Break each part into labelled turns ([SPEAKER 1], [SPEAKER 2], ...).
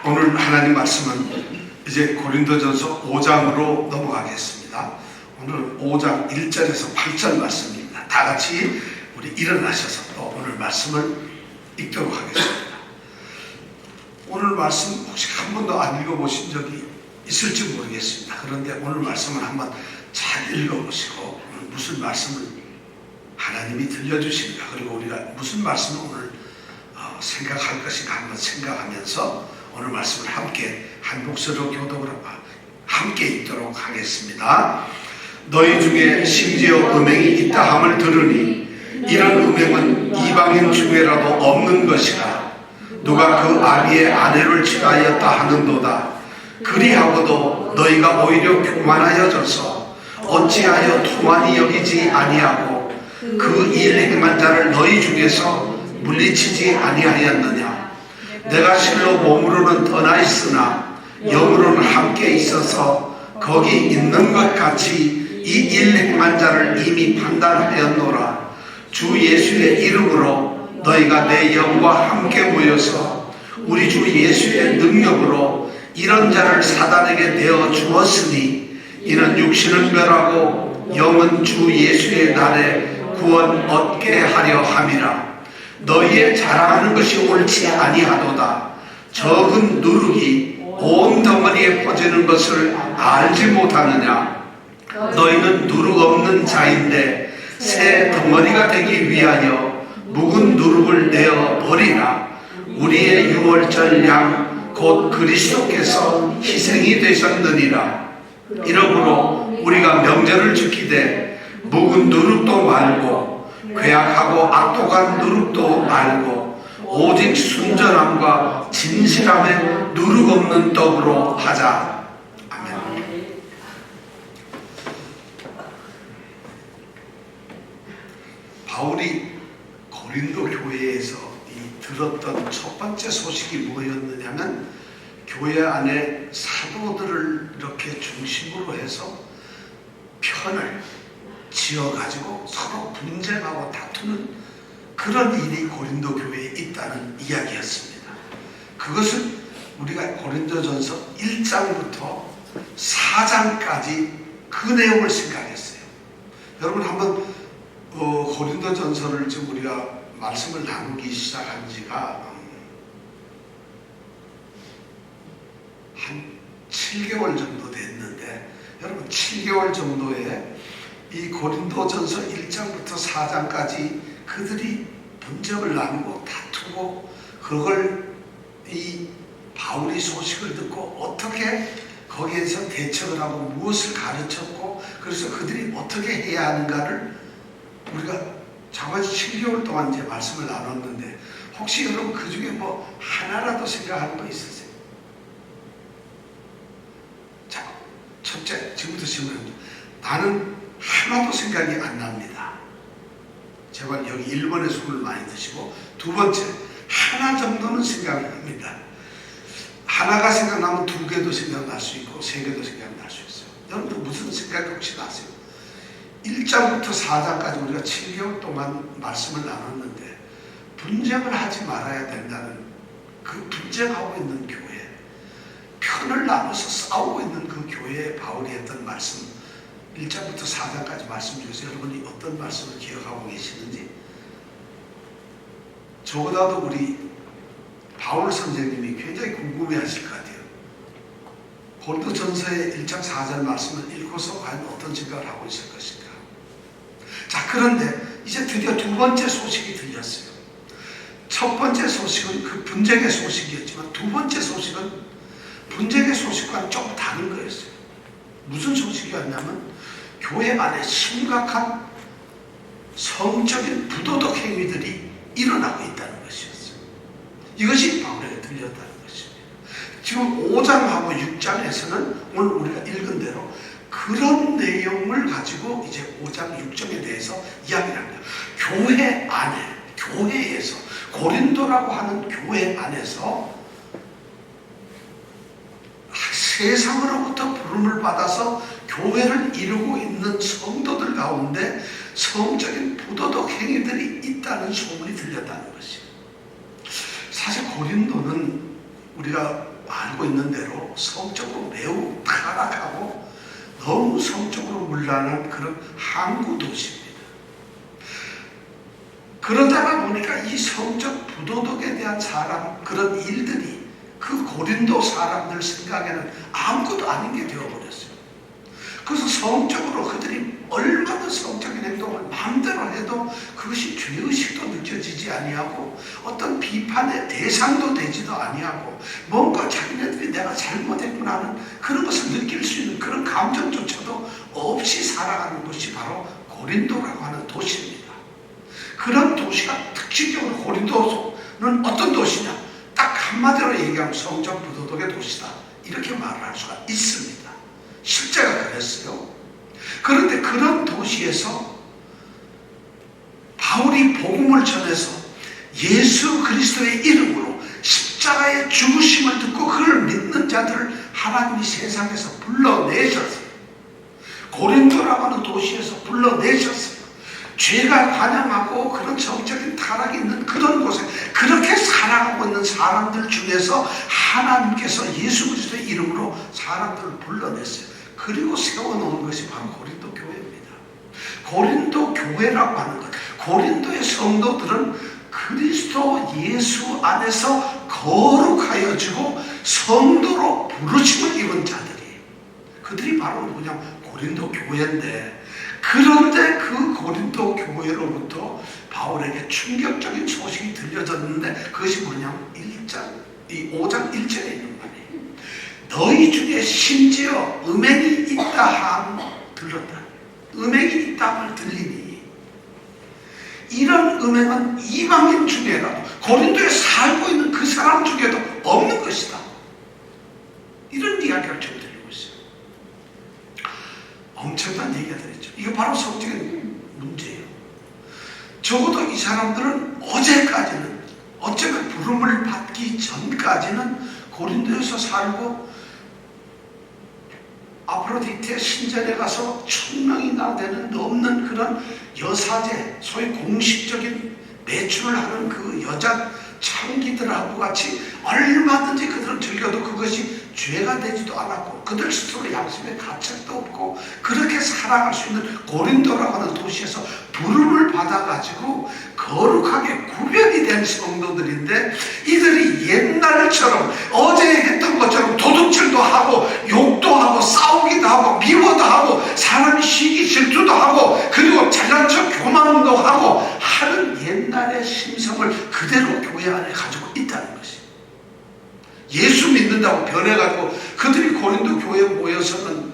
[SPEAKER 1] 오늘 하나님 말씀은 이제 고린도전서 5장으로 넘어가겠습니다. 오늘 5장 1절에서 8절 말씀입니다. 다 같이 우리 일어나셔서 또 오늘 말씀을 읽도록 하겠습니다. 오늘 말씀 혹시 한 번도 안 읽어보신 적이 있을지 모르겠습니다. 그런데 오늘 말씀을 한번 잘 읽어보시고 오늘 무슨 말씀을 하나님이 들려주십니까? 그리고 우리가 무슨 말씀을 오늘 생각할 것인가 한번 생각하면서 오늘 말씀을 함께 한 목소리로 교독을 함께 읽도록 하겠습니다. 너희 중에 심지어 음행이 있다 함을 들으니 이런 음행은 이방인 중에라도 없는 것이라. 누가 그 아비의 아내를 취하였다 하는도다. 그리하고도 너희가 오히려 교만하여져서 어찌하여 통한이 여기지 아니하고 그 일 행한 자를 너희 중에서 물리치지 아니하였느냐. 내가 실로 몸으로는 떠나 있으나 영으로는 함께 있어서 거기 있는 것 같이 이 일 행한 자를 이미 판단하였노라. 주 예수의 이름으로 너희가 내 영과 함께 모여서 우리 주 예수의 능력으로 이런 자를 사단에게 내어 주었으니 이는 육신은 멸하고 영은 주 예수의 날에 구원 얻게 하려 함이라. 너희의 자랑하는 것이 옳지 아니하도다. 적은 누룩이 온 덩어리에 퍼지는 것을 알지 못하느냐. 너희는 누룩 없는 자인데 새 덩어리가 되기 위하여 묵은 누룩을 내어 버리라. 우리의 유월절 양 곧 그리스도께서 희생이 되셨느니라. 이러므로 우리가 명절을 지키되 묵은 누룩도 말고 괴악하고 악독한 누룩도 말고 오직 순전함과 진실함에 누룩 없는 떡으로 하자. 아멘. 바울이 고린도 교회에서 들었던 첫 번째 소식이 뭐였느냐면 교회 안에 사도들을 이렇게 중심으로 해서 편을 지어가지고 서로 분쟁하고 다투는 그런 일이 고린도 교회에 있다는 이야기였습니다. 그것을 우리가 고린도전서 1장부터 4장까지 그 내용을 생각했어요. 여러분 한번 고린도전서를 지금 우리가 말씀을 나누기 시작한 지가 한 7개월 정도 됐는데 여러분 7개월 정도에 이 고린도전서 1장부터 4장까지 그들이 분쟁을 나누고 다투고 그걸 이 바울이 소식을 듣고 어떻게 거기에서 대처를 하고 무엇을 가르쳤고 그래서 그들이 어떻게 해야 하는가를 우리가 자관이 7개월 동안 이제 말씀을 나눴는데 혹시 여러분 그 중에 뭐 하나라도 생각하는 거 있으세요? 자, 첫째, 지금부터 질문합니다. 나는 하나도 생각이 안 납니다. 제발 여기 1번에 술을 많이 드시고 두 번째, 하나 정도는 생각이 납니다. 하나가 생각나면 두 개도 생각날 수 있고 세 개도 생각날 수 있어요. 여러분들 무슨 생각 혹시 나세요? 1장부터 4장까지 우리가 7개월 동안 말씀을 나눴는데 분쟁을 하지 말아야 된다는 그 분쟁하고 있는 교회, 편을 나눠서 싸우고 있는 그 교회에 바울이 했던 말씀 1장부터 4장까지 말씀 중에서 여러분이 어떤 말씀을 기억하고 계시는지 저보다도 우리 바울 선생님이 굉장히 궁금해 하실 것 같아요. 고린도전서의 1장 4절 말씀을 읽고서 과연 어떤 생각을 하고 있을 것인가. 자, 그런데 이제 드디어 두 번째 소식이 들렸어요. 첫 번째 소식은 그 분쟁의 소식이었지만 두 번째 소식은 분쟁의 소식과는 좀 다른 거였어요. 무슨 소식이었냐면 교회 안에 심각한 성적인 부도덕 행위들이 일어나고 있다는 것이었어요. 이것이 바울에게 들렸다는 것입니다. 지금 5장하고 6장에서는 오늘 우리가 읽은 대로 그런 내용을 가지고 이제 5장 6장에 대해서 이야기를 합니다. 교회 안에, 교회에서, 고린도라고 하는 교회 안에서 세상으로부터 부름을 받아서 교회를 이루고 있는 성도들 가운데 성적인 부도덕 행위들이 있다는 소문이 들렸다는 것이에요. 사실 고린도는 우리가 알고 있는 대로 성적으로 매우 타락하고 너무 성적으로 문란한 그런 항구 도시입니다. 그러다가 보니까 이 성적 부도덕에 대한 그런 일들이 그 고린도 사람들 생각에는 아무것도 아닌 게 되어버렸어요. 그래서 성적으로 그들이 얼마나 성적인 행동을 마음대로 해도 그것이 죄의식도 느껴지지 아니하고 어떤 비판의 대상도 되지도 아니하고 뭔가 자기네들이 내가 잘못했구나 하는 그런 것을 느낄 수 있는 그런 감정조차도 없이 살아가는 것이 바로 고린도라고 하는 도시입니다. 그런 도시가 특징적으로 고린도는 어떤 도시냐? 딱 한마디로 얘기하면 성적 부도덕의 도시다, 이렇게 말을 할 수가 있습니다. 실제가 그랬어요. 그런데 그런 도시에서 바울이 복음을 전해서 예수 그리스도의 이름으로 십자가의 죽으심을 듣고 그를 믿는 자들을 하나님이 세상에서 불러내셨어요. 고린도라고 하는 도시에서 불러내셨어요. 죄가 관영하고 그런 정적인 타락이 있는 그런 곳에 그렇게 살아가고 있는 사람들 중에서 하나님께서 예수 그리스도의 이름으로 사람들을 불러냈어요. 그리고 세워놓은 것이 바로 고린도 교회입니다. 고린도 교회라고 하는 것, 고린도의 성도들은 그리스도 예수 안에서 거룩하여지고 성도로 부르심을 입은 자들이에요. 그들이 바로 뭐냐, 고린도 교회인데, 그런데 그 고린도 교회로부터 바울에게 충격적인 소식이 들려졌는데 그것이 뭐냐면 5장 1절에 있는 말이에요. 너희 중에 심지어 음행이 있다 함 들었다. 음행이 있다 함을 들리니 이런 음행은 이방인 중에라도 고린도에 살고 있는 그 사람 중에도 없는 것이다. 이런 이야기를 좀 들리고 있어요. 엄청난 얘기가 들었죠. 이거 바로 성적인 문제예요. 적어도 이 사람들은 어제까지는, 어쩌면 부름을 받기 전까지는 고린도에서 살고 아프로디테 신전에 가서 1000명이나 되는 넘는 그런 여사제, 소위 공식적인 매춘을 하는 그 여자 창기들하고 같이 얼마든지 그들은 즐겨도 그것이 죄가 되지도 않았고 그들 스스로 양심의 가책도 없고 그렇게 살아갈 수 있는 고린도라고 하는 도시에서 부름을 받아가지고 거룩하게 구별이 된 성도들인데, 이들이 옛날처럼 어제 했던 것처럼 도둑질도 하고 욕도 하고 싸우기도 하고 미워도 하고 사람이 시기 질투도 하고 그리고 잘난 척 교만도 하고 하는 옛날의 심성을 그대로 교회 안에 가지고 있다는 것이, 예수 믿는다고 변해가지고 그들이 고린도 교회에 모여서는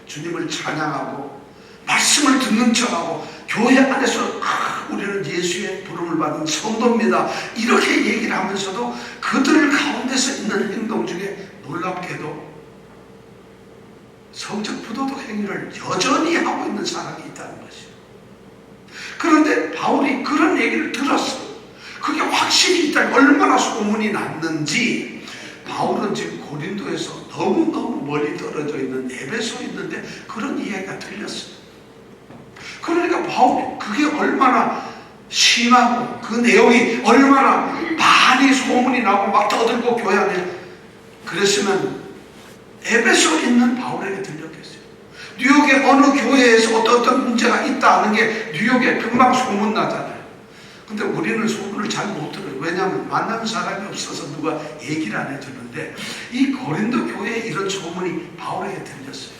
[SPEAKER 1] 주님을 찬양하고 말씀을 듣는 척하고 교회 안에서 우리는 예수의 부름을 받은 성도입니다 이렇게 얘기를 하면서도 그들 가운데서 있는 행동 중에 놀랍게도 성적 부도덕 행위를 여전히 하고 있는 사람이 있다는 것이에요. 그런데 바울이 그런 얘기를 들었어요. 그게 확실히 있다니 얼마나 소문이 났는지, 바울은 지금 고린도에서 너무너무 멀리 떨어져 있는 에베소에 있는데 그런 이야기가 들렸어요. 그러니까 바울이 그게 얼마나 심하고 그 내용이 얼마나 많이 소문이 나고 막 떠들고 교회 안에 그랬으면 에베소에 있는 바울에게 들렸겠어요. 뉴욕의 어느 교회에서 어떤 문제가 있다는 게 뉴욕에 금방 소문나잖아요. 근데 우리는 소문을 잘 못 들어요. 왜냐하면 만나는 사람이 없어서 누가 얘기를 안 해주는데 이 고린도 교회에 이런 소문이 바울에게 들렸어요.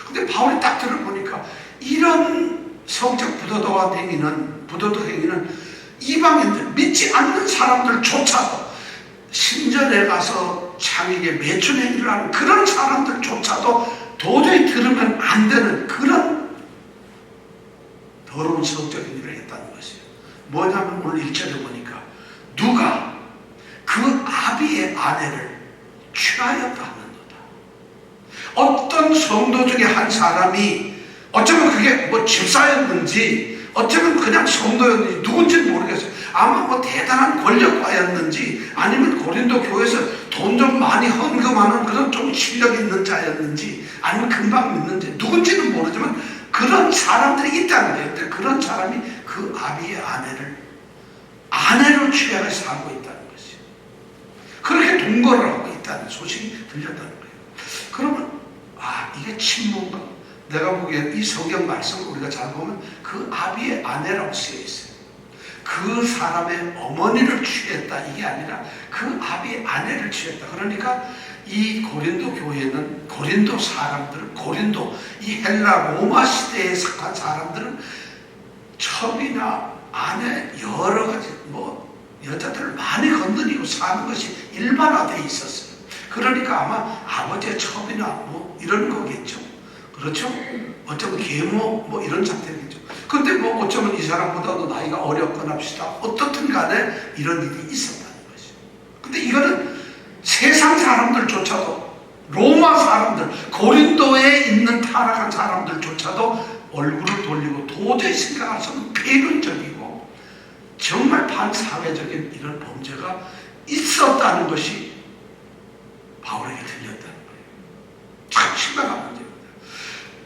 [SPEAKER 1] 근데 바울이 딱 들어보니까 이런 성적 부도덕 행위는 이방인들, 믿지 않는 사람들조차도, 신전에 가서 창에게 매춘 행위를 하는 그런 사람들조차도 도저히 들으면 안 되는 그런 더러운 성적 행위를 했다는 것이에요. 뭐냐면 오늘 1절에 보니까 누가 그 아비의 아내를 취하였다 하는도다. 어떤 성도 중에 한 사람이, 어쩌면 그게 뭐 집사였는지 어쩌면 그냥 성도였는지 누군지는 모르겠어요. 아마 뭐 대단한 권력가였는지 아니면 고린도 교회에서 돈 좀 많이 헌금하는 그런 좀 실력 있는 자였는지 아니면 금방 믿는지 누군지는 모르지만 그런 사람들이 있다는 거예요. 근데 그런 사람이 그 아비의 아내로 취하여 살고 있다는 것이에요. 그렇게 동거를 하고 있다는 있다는 소식이 들렸다는 거예요. 그러면 이게 친모인가? 내가 보기에 이 성경 말씀을 우리가 잘 보면 그 아비의 아내라고 쓰여 있어요. 그 사람의 어머니를 취했다 이게 아니라 그 아비의 아내를 취했다. 그러니까 이 고린도 교회는 고린도 사람들은 고린도 이 헬라 로마 시대에 속한 사람들은 첩이나 아내 여러 가지 여자들을 많이 건드리고 사는 것이 일반화되어 있었어요. 그러니까 아마 아버지의 첩이나 이런 거겠죠. 그렇죠? 어쩌면 계모 이런 상태겠죠. 근데 어쩌면 이 사람보다도 나이가 어렸거나 합시다. 어떻든 간에 이런 일이 있었다는 거죠. 근데 이거는 세상 사람들조차도 로마 사람들, 고린도에 있는 타락한 사람들조차도 얼굴을 돌리고 도저히 생각할 수 없는 폐륜적이고 정말 반사회적인 이런 범죄가 있었다는 것이 바울에게 들렸다는 거예요. 참 심각한 문제입니다.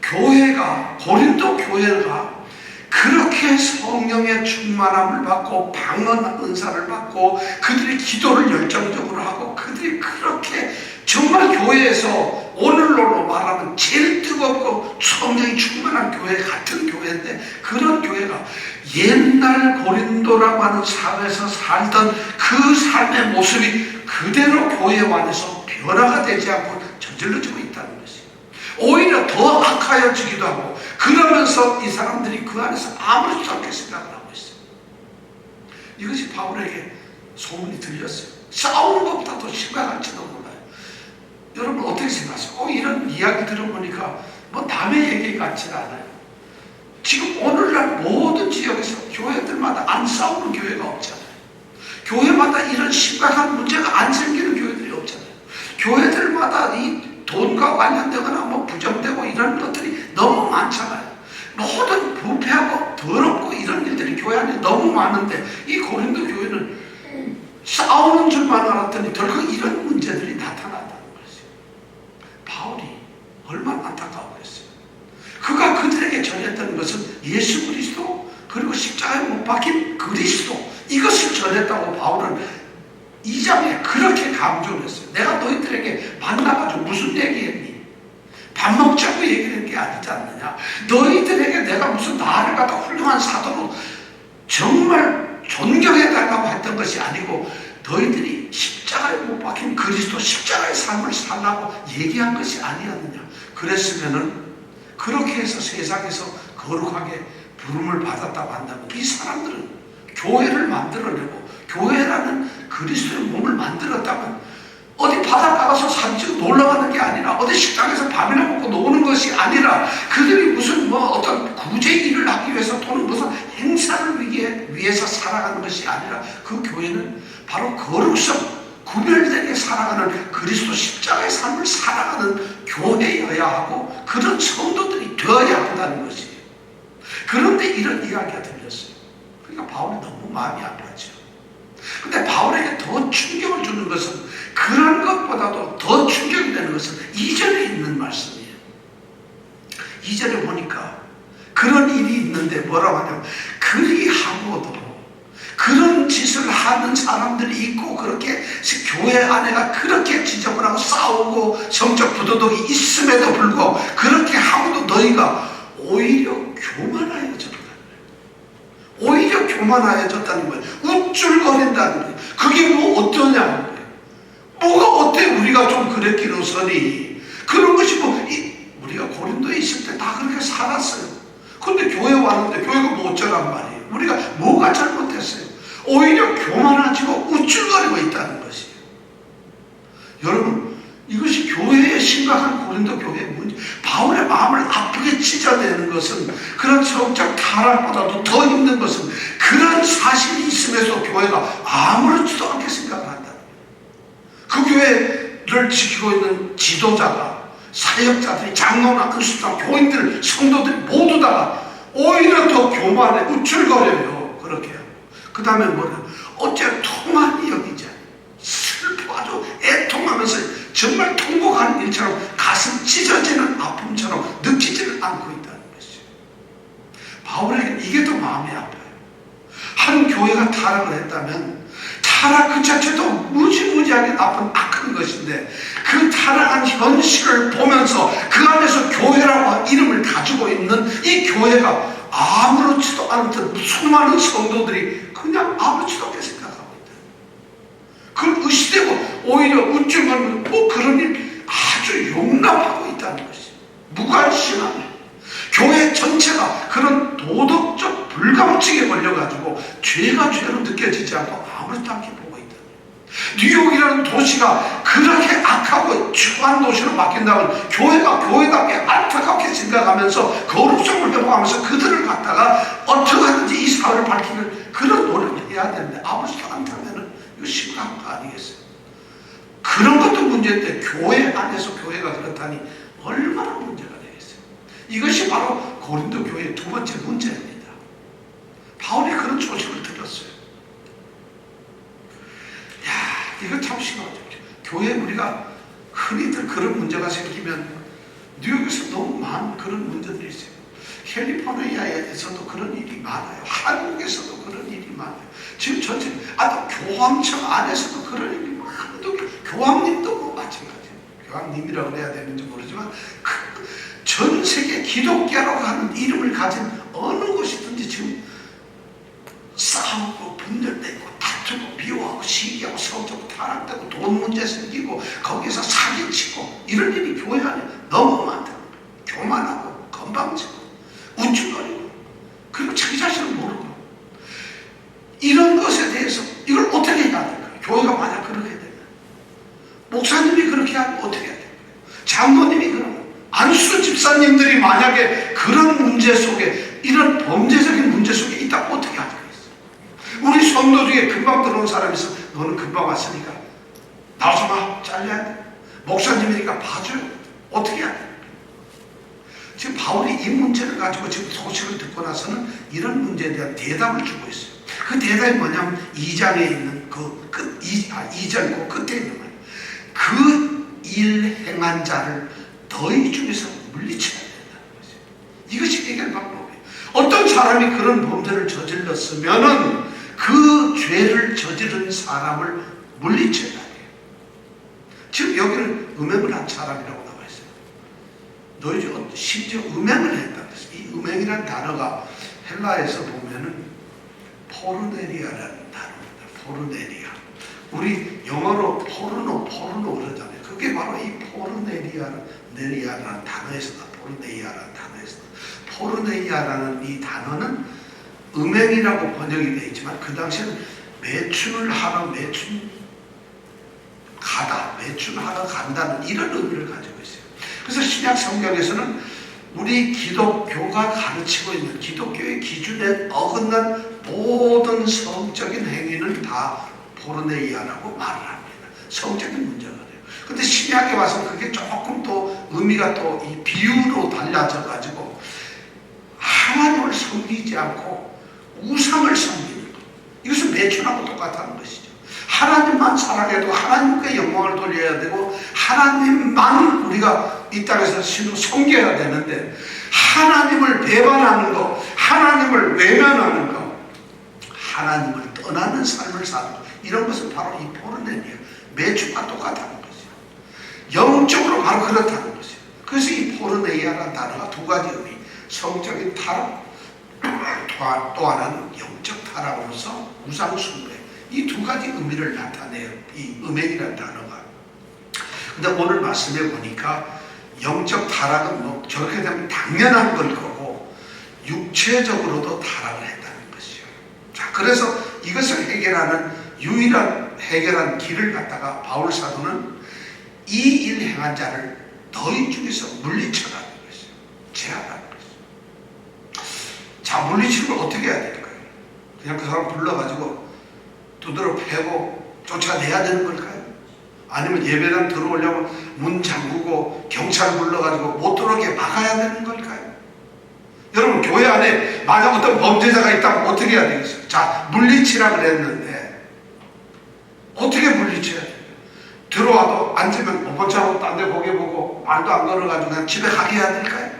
[SPEAKER 1] 교회가, 고린도 교회가 그렇게 성령의 충만함을 받고 방언 은사를 받고 그들이 기도를 열정적으로 하고 그들이 그렇게 정말 교회에서 오늘날로 말하면 제일 뜨겁고 성령이 충만한 교회 같은 교회인데 그런 교회가 옛날 고린도라고 하는 사회에서 살던 그 삶의 모습이 그대로 교회 안에서 변화가 되지 않고 저질러지고 있다는 것이에요. 오히려 더 악하여지기도 하고 그러면서 이 사람들이 그 안에서 아무렇지도 않게 생각을 하고 있어요. 이것이 바울에게 소문이 들렸어요. 싸우는 것보다 더 심각할지도 몰라요. 여러분 어떻게 생각하세요? 이런 이야기 들어보니까 남의 얘기 같지가 않아요. 지금 오늘날 모든 지역에서 교회들마다 안 싸우는 교회가 없잖아요. 교회마다 이런 심각한 문제가 안 생기는 교회들이 없잖아요. 교회들마다 이 돈과 관련되거나 부정되고 이런 것들이 너무 많잖아요. 모든 부패하고 더럽고 이런 일들이 교회 안에 너무 많은데 이 고린도 교회는 싸우는 줄만 알았더니 결국 이런 문제들이 나타난다는 거죠. 바울이 얼마나 안타까웠겠어요. 그가 그들에게 전했던 것은 예수 그리스도 그리고 십자가에 못 박힌 그리스도 이것을 전했다고 바울은 2장에 그렇게 강조를 했어요. 내가 너희들에게 만나가지고 무슨 얘기했니? 밥 먹자고 얘기한 게 아니지 않느냐? 너희들에게 내가 무슨 나를 갖다 훌륭한 사도로 정말 존경해달라고 했던 것이 아니고 너희들이 십자가에 못 박힌 그리스도 십자가의 삶을 살라고 얘기한 것이 아니었느냐? 그랬으면은 그렇게 해서 세상에서 거룩하게 부름을 받았다고 한다면 이 사람들은 교회를 만들어내고 교회라는 그리스도의 몸을 만들었다면 어디 바닷가 가서 사진 찍고 놀러가는 게 아니라 어디 식당에서 밥이나 먹고 노는 것이 아니라 그들이 무슨 어떤 구제 일을 하기 위해서 또는 무슨 행사를 위해서 살아가는 것이 아니라 그 교회는 바로 거룩성 구별되게 살아가는 그리스도 십자가의 삶을 살아가는 교회여야 하고 그런 성도들이 되어야 한다는 것이에요. 그런데 이런 이야기가 들렸어요. 그러니까 바울이 너무 마음이 아팠죠. 근데 바울에게 더 충격을 주는 것은 그런 것보다도 더 충격이 되는 것은 2절에 있는 말씀이에요. 2절에 보니까 그런 일이 있는데 뭐라고 하냐면 그리하고도 그런 짓을 하는 사람들이 있고 그렇게 교회 안에가 그렇게 지저분하고 싸우고 성적 부도덕이 있음에도 불구하고 그렇게 하고도 너희가 오히려 교만하여졌다. 오히려 교만하여졌다는 거예요. 우쭐거린다는 거예요. 그게 어떠냐는 거예요. 뭐가 어때 우리가 좀 그랬기로서니 그런 것이 우리가 고린도에 있을 때 다 그렇게 살았어요. 근데 교회 왔는데 교회가 어쩌란 말이에요. 우리가 뭐가 잘못했어요. 오히려 교만하지고 우쭐거리고 있다는 것이에요. 여러분 이것이 교회의 심각한 고린도 교회의 문제. 바울의 마음을 아프게 찢어내는 것은 그런 성적 타락보다도 더 힘든 것은 그런 사실이 있음에도 교회가 아무렇지도 않게 생각을 한다는 거예요. 그 교회를 지키고 있는 지도자가 사역자들이 장로나 그리스도자 교인들 성도들이 모두 다 오히려 더 교만해 우쭐거려요. 그렇게 그 다음에 뭐냐 어째 통한이 여기지 슬퍼가지고 애통하면서 정말 통곡하는 일처럼 가슴 찢어지는 아픔처럼 느끼지를 않고 있다는 것이죠. 바울에게는 이게 더 마음이 아파요. 한 교회가 타락을 했다면 타락 그 자체도 무지무지하게 나쁜 악한 큰 것인데 그 타락한 현실을 보면서 그 안에서 교회라고 이름을 가지고 있는 이 교회가 아무렇지도 않은 수많은 성도들이 그냥 아무렇지도 않게 생각하고 있다. 그걸 의시되고 오히려 우쭐거리고 뭐 그런 일 아주 용납하고 있다는 것이 무관심한 교회 전체가 그런 도덕적 불감증에 걸려가지고 죄가 죄로 느껴지지 않고 아무렇지도 않게 보고 있다. 뉴욕이라는 도시가 그렇게 악하고 추한 도시로 바뀐다면 교회가 교회답게 안타깝게 생각하면서 거룩성을 회복하면서 그들을 갖다가 어떻게 하든지 이 사회를 밝히는 그런 노력을 해야 되는데 아무렇지도 않다면 이거 심각한 거 아니겠어요? 그런 것도 문제인데 교회 안에서 교회가 그렇다니 얼마나 문제가 되겠어요? 이것이 바로 고린도 교회의 두 번째 문제입니다. 바울이 그런 소식을 들었어요. 이거 참 심하죠. 교회 우리가 흔히들 그런 문제가 생기면 뉴욕에서 너무 많은 그런 문제들이 있어요. 캘리포니아에서도 그런 일이 많아요. 한국에서도 그런 일이 많아요. 지금 전체 또 교황청 안에서도 그런 일이 많아요. 교황님도 뭐 마찬가지예요. 교황님이라고 해야 되는지 모르지만 전 세계 기독교라고 하는 이름을 가진 어느 곳이든지 지금 싸우고 분열되고 다투고 미워하고 시기하고 성적으로 타락되고 돈 문제 생기고 거기서 사기치고 이런 일이 교회 안에 너무 많다. 교만하고 건방지고 우쭐거리고 그리고 자기 자신을 모르고 이런 것에 대해서 이걸 어떻게 해야 될까요? 교회가 만약 그렇게 되면 목사님이 그렇게 하면 어떻게 해야 될까요? 장로님이 그러면 안수 집사님들이 만약에 그런 문제 속에 이런 범죄적인 문제 속에 있다면 어떻게 하죠? 우리 성도 중에 금방 들어온 사람이 있어. 너는 금방 왔으니까 나오지 마. 잘려야 돼. 목사님이니까 봐줘요. 어떻게 해야 돼? 지금 바울이 이 문제를 가지고 지금 소식을 듣고 나서는 이런 문제에 대한 대답을 주고 있어요. 그 대답이 뭐냐면 2장에 있는 그 끝, 2장 그 끝에 있는 거예요. 그 일 행한 자를 너희 중에서 물리쳐야 된다는 거죠. 이것이 해결 방법이에요. 어떤 사람이 그런 범죄를 저질렀으면은 그 죄를 저지른 사람을 물리쳐야 해요. 지금 여기는 음행을 한 사람이라고 나와 있어요. 너희 중 심지어 음행을 했다 그랬어요. 이 음행이라는 단어가 헬라에서 보면은 포르네리아라는 단어입니다. 포르네리아. 우리 영어로 포르노 그러잖아요. 그게 바로 이 포르네리아라는 단어에서 포르네이아라는 단어에서 포르네이아라는 이 단어는 음행이라고 번역이 되어 있지만 그 당시에는 매춘을 하러 매춘하러 간다는 이런 의미를 가지고 있어요. 그래서 신약 성경에서는 우리 기독교가 가르치고 있는 기독교의 기준에 어긋난 모든 성적인 행위는 다 포르네이아라고 말을 합니다. 성적인 문제가 돼요. 근데 신약에 와서 그게 조금 또 의미가 또 이 비유로 달라져 가지고 하나님을 섬기지 않고 우상을 섬기는 것. 이것은 매춘하고 똑같다는 것이죠. 하나님만 사랑해도 하나님께 영광을 돌려야 되고 하나님만 우리가 이 땅에서 신으로 섬겨야 되는데 하나님을 배반하는 것, 하나님을 외면하는 것, 하나님을 떠나는 삶을 사는 것, 이런 것은 바로 이 포르네이아, 매춘과 똑같다는 것이죠. 영적으로 바로 그렇다는 것이죠. 그래서 이 포르네이아라는 단어가 두 가지 의미, 성적인 타락, 또 하나는 영적 타락으로서 우상 숭배, 이 두 가지 의미를 나타내요. 이 음행이라는 단어가. 근데 오늘 말씀해 보니까 영적 타락은 뭐 저렇게 되면 당연한 걸 거고 육체적으로도 타락을 했다는 것이죠. 자, 그래서 이것을 해결하는 유일한 해결한 길을 갖다가 바울 사도는 이 일 행한 자를 너희 중에서 물리쳐라는 것이죠. 제하라는 것이죠. 자, 물리치는 걸 어떻게 해야 될까요? 그냥 그 사람 불러가지고 두드러 패고 쫓아내야 되는 걸까요? 아니면 예배당 들어오려면 문 잠그고 경찰 불러가지고 못 들어오게 막아야 되는 걸까요? 여러분, 교회 안에 만약 어떤 범죄자가 있다면 어떻게 해야 되겠어요? 자, 물리치라 그랬는데 어떻게 물리쳐야 돼요? 들어와도 앉으면 못 본 척하고 딴 데 고개 보고 말도 안 걸어가지고 그냥 집에 가게 해야 될까요?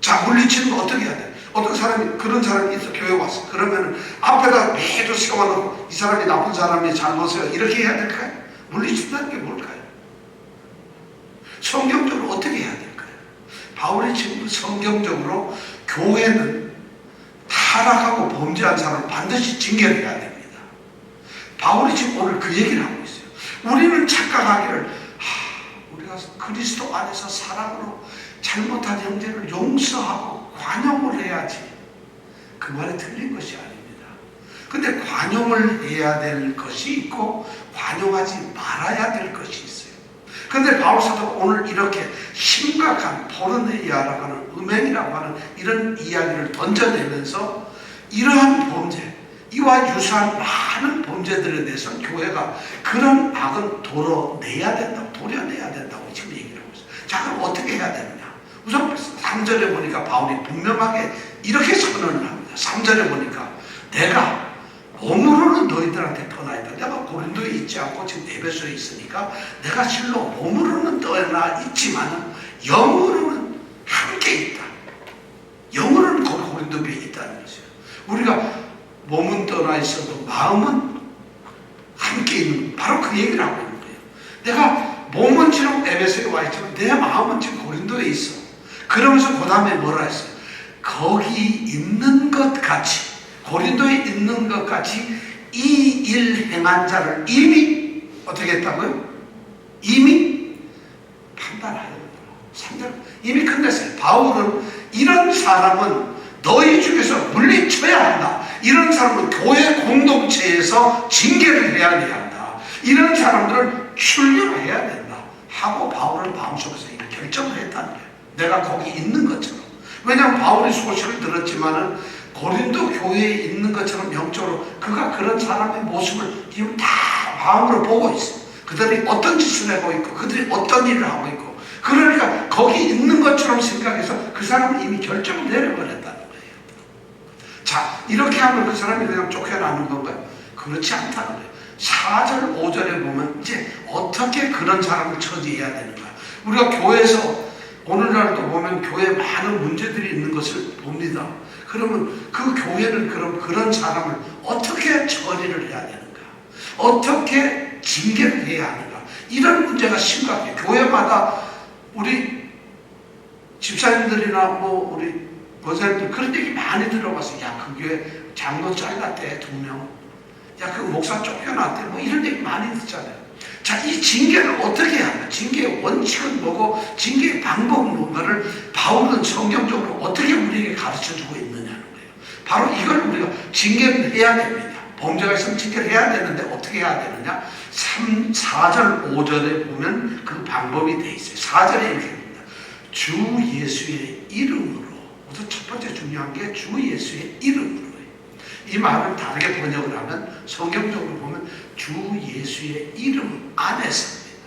[SPEAKER 1] 자, 물리치는 거 어떻게 해야 돼요? 어떤 사람이, 그런 사람이 있어, 교회 왔어. 그러면은 앞에다 매주 세워놓고 이 사람이 나쁜 사람이 잘못해요. 이렇게 해야 될까요? 물리친다는 게 뭘까요? 성경적으로 어떻게 해야 될까요? 바울이 지금 성경적으로 교회는 타락하고 범죄한 사람을 반드시 징계를 해야 됩니다. 바울이 지금 오늘 그 얘기를 하고 있어요. 우리는 착각하기를 우리가 그리스도 안에서 사랑으로 잘못한 형제를 용서하고 관용을 해야지. 그 말이 틀린 것이 아닙니다. 근데 관용을 해야 될 것이 있고 관용하지 말아야 될 것이 있어요. 근데 바울 사도가 오늘 이렇게 심각한 포르네이아라고 하는 음행이라고 하는 이런 이야기를 던져내면서 이러한 범죄, 이와 유사한 많은 범죄들에 대해서 교회가 그런 악은 도려내야 된다고 지금 얘기를 하고 있어요. 자, 그럼 어떻게 해야 되느냐? 우선 3절에 보니까 바울이 분명하게 이렇게 선언을 합니다. 3절에 보니까 내가 몸으로는 너희들한테 떠나있다. 내가 고린도에 있지 않고 지금 에베소에 있으니까 내가 실로 몸으로는 떠나 있지만 영으로는 함께 있다. 영으로는 고린도에 있다는 것이에요. 우리가 몸은 떠나 있어도 마음은 함께 있는, 바로 그 얘기를 하고 있는 거예요. 내가 몸은 지금 에베소에 와 있지만 내 마음은 지금 고린도에 있어. 그러면서 그 다음에 뭐라 했어요? 거기 있는 것 같이, 고린도에 있는 것 같이 이 일 행한 자를 이미 어떻게 했다고요? 이미 판단하였다. 3절 이미 끝냈어요. 바울은 이런 사람은 너희 중에서 물리쳐야 한다. 이런 사람은 교회 공동체에서 징계를 해야 한다. 이런 사람들을 출교해야 된다 하고 바울은 마음속에서 이렇게 결정을 했다는 거예요. 내가 거기 있는 것처럼. 왜냐하면 바울이 소식을 들었지만은 고린도 교회에 있는 것처럼 영적으로 그가 그런 사람의 모습을 지금 다 마음으로 보고 있어. 그들이 어떤 짓을 하고 있고 그들이 어떤 일을 하고 있고, 그러니까 거기 있는 것처럼 생각해서 그 사람은 이미 결정을 내려버렸다는 거예요. 자, 이렇게 하면 그 사람이 그냥 쫓겨나는 건가요? 그렇지 않다는 거예요. 4절 5절에 보면 이제 어떻게 그런 사람을 처리해야 되는가. 우리가 교회에서 오늘날도 보면 교회에 많은 문제들이 있는 것을 봅니다. 그러면 그 교회는 그럼 그런 사람을 어떻게 처리를 해야 되는가? 어떻게 징계를 해야 하는가? 이런 문제가 심각해요. 교회마다 우리 집사님들이나 뭐 우리 권사님들 그런 얘기 많이 들어봤어요. 야, 그 교회 장로 잘랐대 2명. 야, 그 목사 쫓겨났대. 뭐 이런 얘기 많이 듣잖아요. 자, 이 징계를 어떻게 해야 하나? 징계의 원칙은 뭐고 징계의 방법은 뭔가를 바울은 성경적으로 어떻게 우리에게 가르쳐주고 있느냐는 거예요. 바로 이걸 우리가 징계를 해야 됩니다. 범죄가 있으면 징계를 해야 되는데 어떻게 해야 되느냐? 4절 5절에 보면 그 방법이 돼 있어요. 4절에 이렇게 됩니다. 주 예수의 이름으로. 우선 첫 번째 중요한 게 주 예수의 이름으로. 이 말을 다르게 번역을 하면 성경적으로 보면 주 예수의 이름 안에서입니다.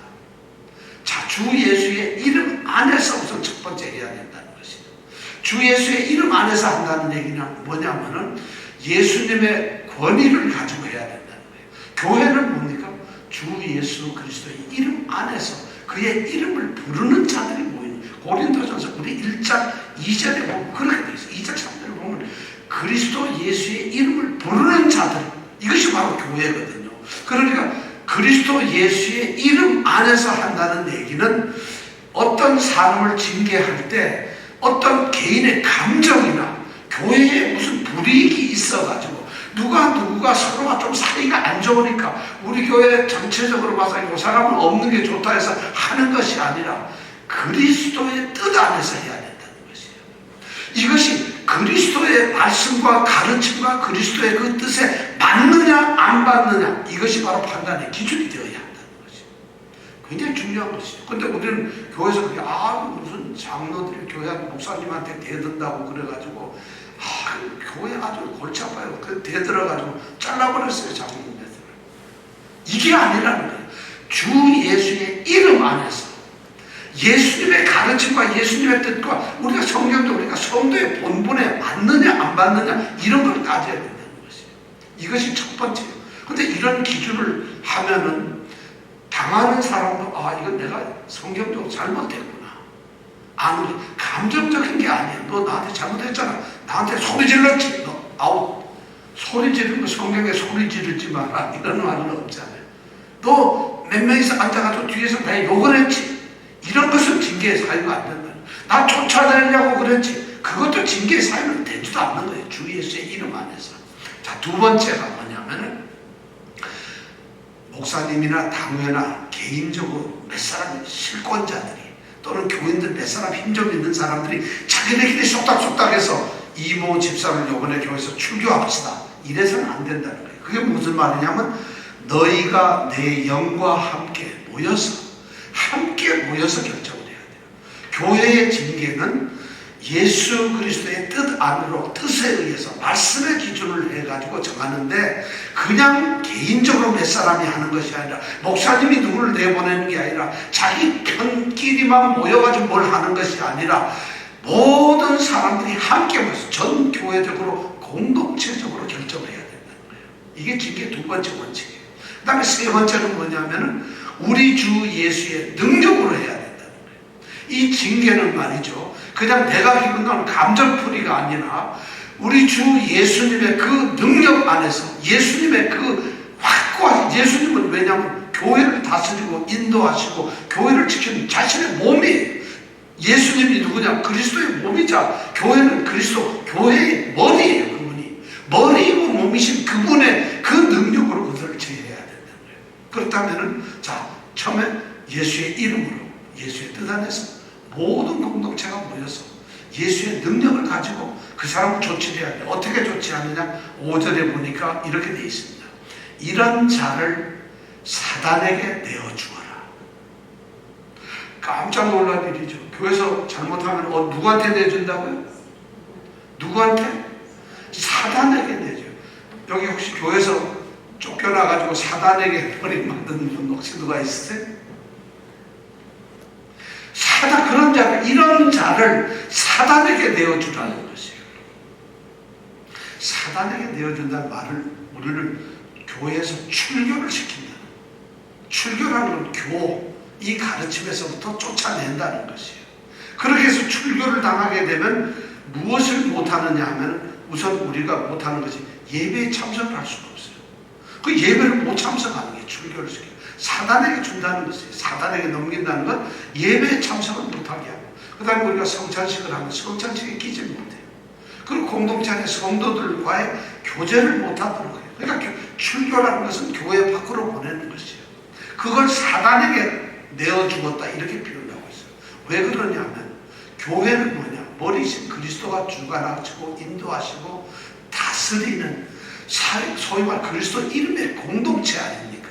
[SPEAKER 1] 자, 주 예수의 이름 안에서 우선 첫 번째 해야 된다는 것이에요. 주 예수의 이름 안에서 한다는 얘기는 뭐냐면은 예수님의 권위를 가지고 해야 된다는 거예요. 교회는 뭡니까? 주 예수 그리스도의 이름 안에서 그의 이름을 부르는 자들이 모이는, 고린도전서 우리 1장 2절에 보면 그렇게 되어 있어요. 2장 3절에 보면 그리스도 예수의 이름을 부르는 자들, 이것이 바로 교회거든요. 그러니까 그리스도 예수의 이름 안에서 한다는 얘기는 어떤 사람을 징계할 때 어떤 개인의 감정이나 교회에 무슨 불이익이 있어가지고 누가 서로가 좀 사이가 안 좋으니까 우리 교회 전체적으로 봐서 이 사람은 없는 게 좋다 해서 하는 것이 아니라 그리스도의 뜻 안에서 해야 된다는 것이에요. 이것이 그리스도의 말씀과 가르침과 그리스도의 그 뜻에 맞느냐 안 맞느냐, 이것이 바로 판단의 기준이 되어야 한다는 것이에요. 굉장히 중요한 것이죠. 근데 우리는 교회에서 그게 무슨 장로들이 교회 목사님한테 대든다고 그래가지고 교회 아주 골치 아파요. 그 대들어가지고 잘라버렸어요, 장로님들. 이게 아니라는 거예요. 주 예수의 이름 안에서 예수님의 가르침과 예수님의 뜻과 우리가 성경도 우리가 성도의 본분에 맞느냐 안 맞느냐 이런 걸 따져야 된다는 것이에요. 이것이 첫 번째예요. 근데 이런 기준을 하면은 당하는 사람도 이건 내가 성경적으로 잘못했구나. 아무리 감정적인 게 아니야. 너 나한테 잘못했잖아. 나한테 소리 질렀지. 너 아웃. 소리 지르는 거 성경에 소리 지르지 마라. 이런 말은 없잖아요. 너 몇 명이서 앉아가지고 뒤에서 나 욕을 했지. 이런 것은 징계의 사유가 안 된다. 나 쫓아내려고 그랬지. 그것도 징계의 사유는 되지도 않는 거예요. 주 예수의 이름 안에서. 자, 두 번째가 뭐냐면은 목사님이나 당회나 개인적으로 몇 사람 실권자들이 또는 교인들 몇 사람 힘 좀 있는 사람들이 자기네끼리 쏙닥쏙닥해서 이모 집사를 요번에 교회에서 출교합시다. 이래서는 안 된다는 거예요. 그게 무슨 말이냐면 너희가 내 영과 함께 모여서 결정을 해야 돼요. 교회의 징계는 예수 그리스도의 뜻 안으로 뜻에 의해서 말씀의 기준을 해가지고 정하는데 그냥 개인적으로 몇 사람이 하는 것이 아니라 목사님이 누구를 내보내는 게 아니라 자기 편끼리만 모여가지고 뭘 하는 것이 아니라 모든 사람들이 함께 모여서 전 교회적으로 공동체적으로 결정을 해야 된다는 거예요. 이게 징계 두 번째 원칙이에요. 그 다음에 세 번째는 뭐냐면은 우리 주 예수의 능력으로 해야 된다는 거예요. 이 징계는 말이죠. 그냥 내가 기분 나는 감정풀이가 아니라 우리 주 예수님의 그 능력 안에서 예수님의 그 확고한 예수님은 왜냐하면 교회를 다스리고 인도하시고 교회를 지키는 자신의 몸이에요. 예수님이 누구냐? 그리스도의 몸이자 교회는 그리스도 교회의 머리예요. 그분이 머리이고 몸이신 그분의 그 능력으로 그들을 제해야 된다는 거예요. 그렇다면은 자 처음에 예수의 이름으로 예수의 뜻 안에서 모든 공동체가 모여서 예수의 능력을 가지고 그 사람을 조치해야 돼. 어떻게 조치하느냐? 5절에 보니까 이렇게 되어 있습니다. 이런 자를 사단에게 내어주어라. 깜짝 놀랄 일이죠. 교회에서 잘못하면 누구한테 내준다고요? 누구한테? 사단에게 내줘요. 여기 혹시 교회에서 쫓겨나가지고 사단에게 버림 만드는 분 혹시 누가 있으세요? 그런 자를, 이런 자를 사단에게 내어주라는 것이에요. 사단에게 내어준다는 말을 우리는 교회에서 출교를 시킨다. 출교라는 건 이 가르침에서부터 쫓아낸다는 것이에요. 그렇게 해서 출교를 당하게 되면 무엇을 못하느냐 하면 우선 우리가 못하는 것이 예배에 참석을 할 수가 없어요. 그 예배를 못 참석하는 게 출교를 시켜요. 사단에게 준다는 것이에요. 사단에게 넘긴다는 건 예배에 참석을 못하게 하고 그 다음에 우리가 성찬식을 하면 성찬식에 끼지 못해요. 그리고 공동체 안에 성도들과의 교제를 못하도록 해요. 그러니까 출교라는 것은 교회 밖으로 보내는 것이에요. 그걸 사단에게 내어주었다 이렇게 표현하고 있어요. 왜 그러냐면 교회는 뭐냐? 머리신 그리스도가 주관하시고 인도하시고 다스리는 소위 말 그리스도 이름의 공동체 아닙니까?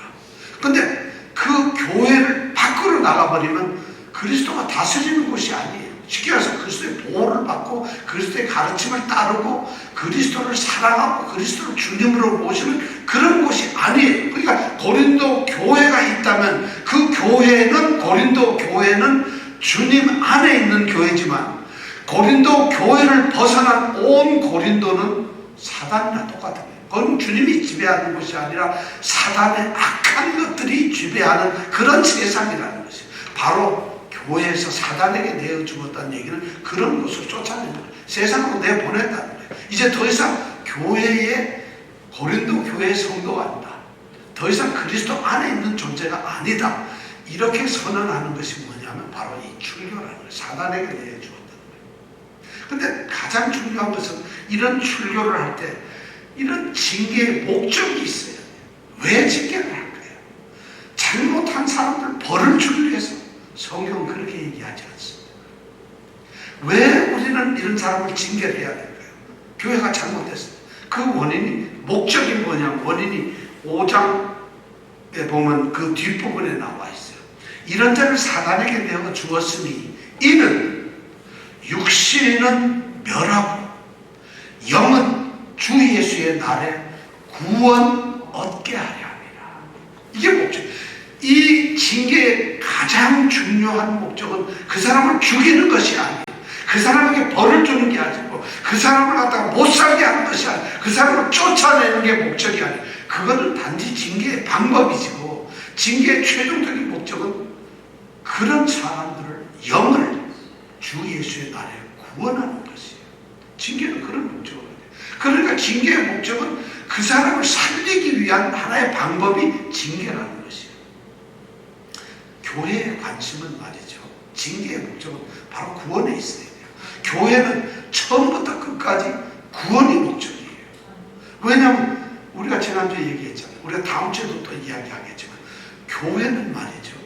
[SPEAKER 1] 근데 그 교회를 밖으로 나가버리면 그리스도가 다스리는 곳이 아니에요. 쉽게 말해서 그리스도의 보호를 받고 그리스도의 가르침을 따르고 그리스도를 사랑하고 그리스도를 주님으로 모시는 그런 곳이 아니에요. 그러니까 고린도 교회가 있다면 그 교회는 고린도 교회는 주님 안에 있는 교회지만 고린도 교회를 벗어난 온 고린도는 사단이나 똑같은 거예요. 그건 주님이 지배하는 것이 아니라 사단의 악한 것들이 지배하는 그런 세상이라는 것이에요. 바로 교회에서 사단에게 내어주었다는 얘기는 그런 것을 쫓아내는 거예요. 세상으로 내보냈다는 거예요. 이제 더 이상 교회의 고린도 교회의 성도가 아니다. 더 이상 그리스도 안에 있는 존재가 아니다. 이렇게 선언하는 것이 뭐냐면 바로 이 출교라는 거예요. 사단에게 내어주었다는 거예요. 근데 가장 중요한 것은 이런 출교를 할 때 이런 징계의 목적이 있어요. 왜 징계를 할까요? 잘못한 사람들 벌을 주기 위해서. 성경은 그렇게 얘기하지 않습니다. 왜 우리는 이런 사람을 징계를 해야 될까요? 교회가 잘못됐습니다. 그 원인이 목적이 뭐냐면 원인이 5장에 보면 그 뒷부분에 나와 있어요. 이런 자를 사단에게 내어 주었으니 이는 육신은 멸하고 영은 주 예수의 날에 구원 얻게 하려 함이라. 이게 목적. 이 징계의 가장 중요한 목적은 그 사람을 죽이는 것이 아니에요. 그 사람에게 벌을 주는 게 아니고 그 사람을 갖다가 못 살게 하는 것이 아니에요. 그 사람을 쫓아내는 게 목적이 아니에요. 그거는 단지 징계의 방법이지고 징계의 최종적인 목적은 그런 사람들을 영을 주 예수의 날에 구원하는 것이에요. 징계는 그런 목적을 해요. 그러니까 징계의 목적은 그 사람을 살리기 위한 하나의 방법이 징계라는 것이에요. 교회의 관심은 말이죠. 징계의 목적은 바로 구원에 있어야 돼요. 교회는 처음부터 끝까지 구원이 목적이에요. 왜냐하면 우리가 지난주에 얘기했잖아요. 우리가 다음 주에도 또 이야기하겠지만 교회는 말이죠.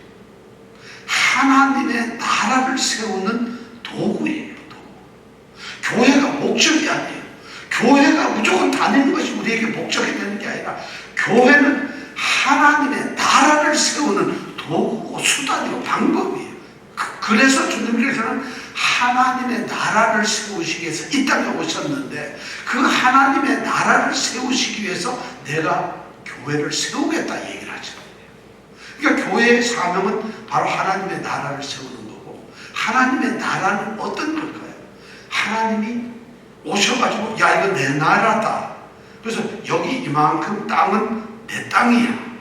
[SPEAKER 1] 하나님의 나라를 세우는 도구예요. 도구. 교회가 목적이 아니에요. 교회가 무조건 다니는 것이 우리에게 목적이 되는 게 아니라 교회는 하나님의 나라를 세우는 도구고 수단이고 방법이에요. 그래서 주님께서는 하나님의 나라를 세우시기 위해서 이 땅에 오셨는데 그 하나님의 나라를 세우시기 위해서 내가 교회를 세우겠다 얘기를 하죠. 그러니까 교회의 사명은 바로 하나님의 나라를 세우는 거고, 하나님의 나라는 어떤 걸까요? 하나님이 오셔가지고 야 이거 내 나라다. 그래서 여기 이만큼 땅은 내 땅이야.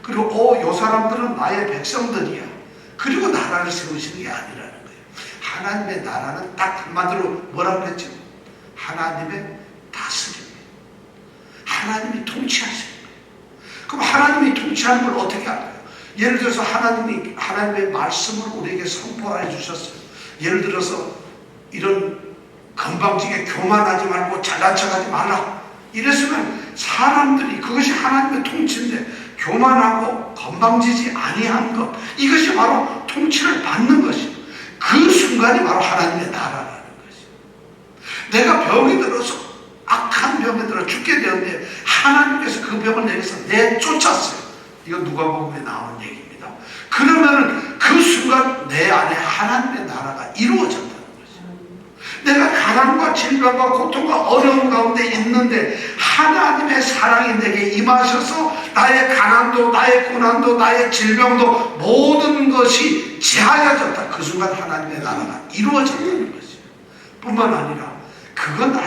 [SPEAKER 1] 그리고 요 사람들은 나의 백성들이야. 그리고 나라를 세우시는 게 아니라는 거예요. 하나님의 나라는 딱 한마디로 뭐라고 했죠? 하나님의 다스림. 하나님이 통치하시는 거예요. 그럼 하나님이 통치하는 걸 어떻게 할까요? 예를 들어서 하나님이 하나님의 말씀을 우리에게 선포해 주셨어요. 예를 들어서 이런 건방지게 교만하지 말고 잘난 척하지 말라. 이랬으면 사람들이 그것이 하나님의 통치인데 교만하고 건방지지 아니한 것, 이것이 바로 통치를 받는 것이에요. 그 순간이 바로 하나님의 나라라는 것이에요. 내가 병이 들어서 악한 병에 들어 죽게 되었는데 하나님께서 그 병을 내게서 내쫓았어요. 이건 누가복음에 나오는 얘기입니다. 그러면 그 순간 내 안에 하나님의 나라가 이루어졌다는 거죠. 내가 가난과 질병과 고통과 어려움 가운데 있는데 하나님의 사랑이 내게 임하셔서 나의 가난도 나의 고난도 나의 질병도 모든 것이 제하여졌다. 그 순간 하나님의 나라가 이루어졌다는 것이에요. 뿐만 아니라 그건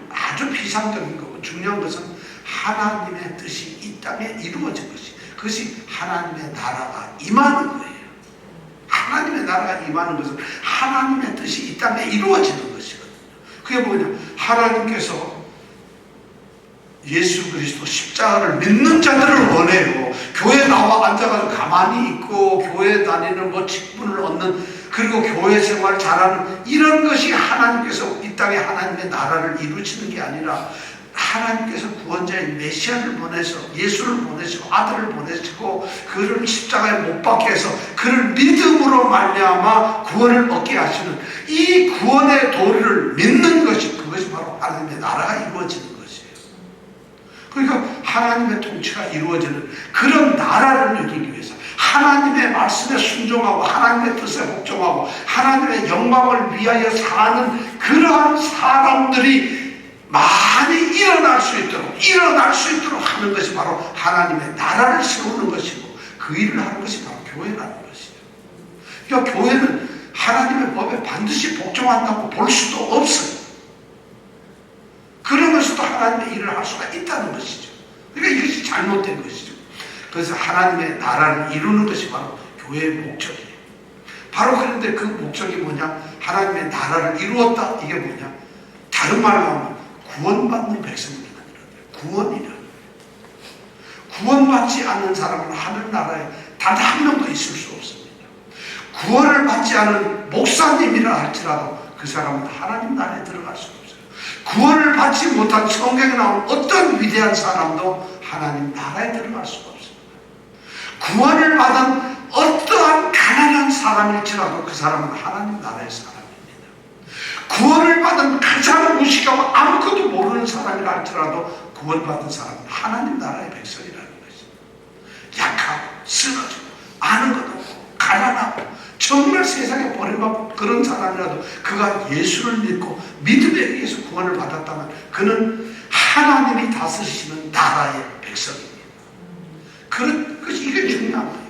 [SPEAKER 1] 아주 비상적인 거고 중요한 것은 하나님의 뜻이 이 땅에 이루어진 것이, 그것이 하나님의 나라가 임하는 거예요. 하나님의 나라가 임하는 것은 하나님의 뜻이 이 땅에 이루어지는 것이거든요. 그게 뭐냐? 하나님께서 예수 그리스도 십자가를 믿는 자들을 원해요. 교회 나와 앉아가지고 가만히 있고 교회 다니는 뭐 직분을 얻는, 그리고 교회 생활 잘하는, 이런 것이 하나님께서 이 땅에 하나님의 나라를 이루시는 게 아니라 하나님께서 구원자인 메시아를 보내서 예수를 보내시고 아들을 보내시고 그를 십자가에 못 박게 해서 그를 믿음으로 말미암아 구원을 얻게 하시는 이 구원의 도리를 믿는 것이, 그것이 바로 하나님의 나라가 이루어지는 것이에요. 그러니까 하나님의 통치가 이루어지는 그런 나라를 누리기 위해서 하나님의 말씀에 순종하고 하나님의 뜻에 복종하고 하나님의 영광을 위하여 사는 그러한 사람들이 많이 일어날 수 있도록 하는 것이 바로 하나님의 나라를 세우는 것이고, 그 일을 하는 것이 바로 교회라는 것이죠. 그러니까 교회는 하나님의 법에 반드시 복종한다고 볼 수도 없어요. 그러면서도 하나님의 일을 할 수가 있다는 것이죠. 그러니까 이것이 잘못된 것이죠. 그래서 하나님의 나라를 이루는 것이 바로 교회의 목적이에요. 바로 그런데 그 목적이 뭐냐? 하나님의 나라를 이루었다. 이게 뭐냐? 다른 말로 하면 구원받는 백성이라는 거예요. 구원이라는 거예요. 구원받지 않는 사람은 하늘나라에 단 한 명도 있을 수 없습니다. 구원을 받지 않은 목사님이라 할지라도 그 사람은 하나님 나라에 들어갈 수 없어요. 구원을 받지 못한 성경에 나온 어떤 위대한 사람도 하나님 나라에 들어갈 수가 없습니다. 구원을 받은 어떠한 가난한 사람일지라도 그 사람은 하나님 나라의 사람입니다. 구원을 받은 가장 무식하고 아무것도 모르는 사람이라 할지라도 구원받은 사람은 하나님 나라의 백성이라는 것입니다. 약하고 쓰러지고 아는 것 없고 가난하고 정말 세상에 버림받고 그런 사람이라도 그가 예수를 믿고 믿음에 의해서 구원을 받았다면 그는 하나님이 다스리시는 나라의 백성입니다. 이게 중요한 거예요.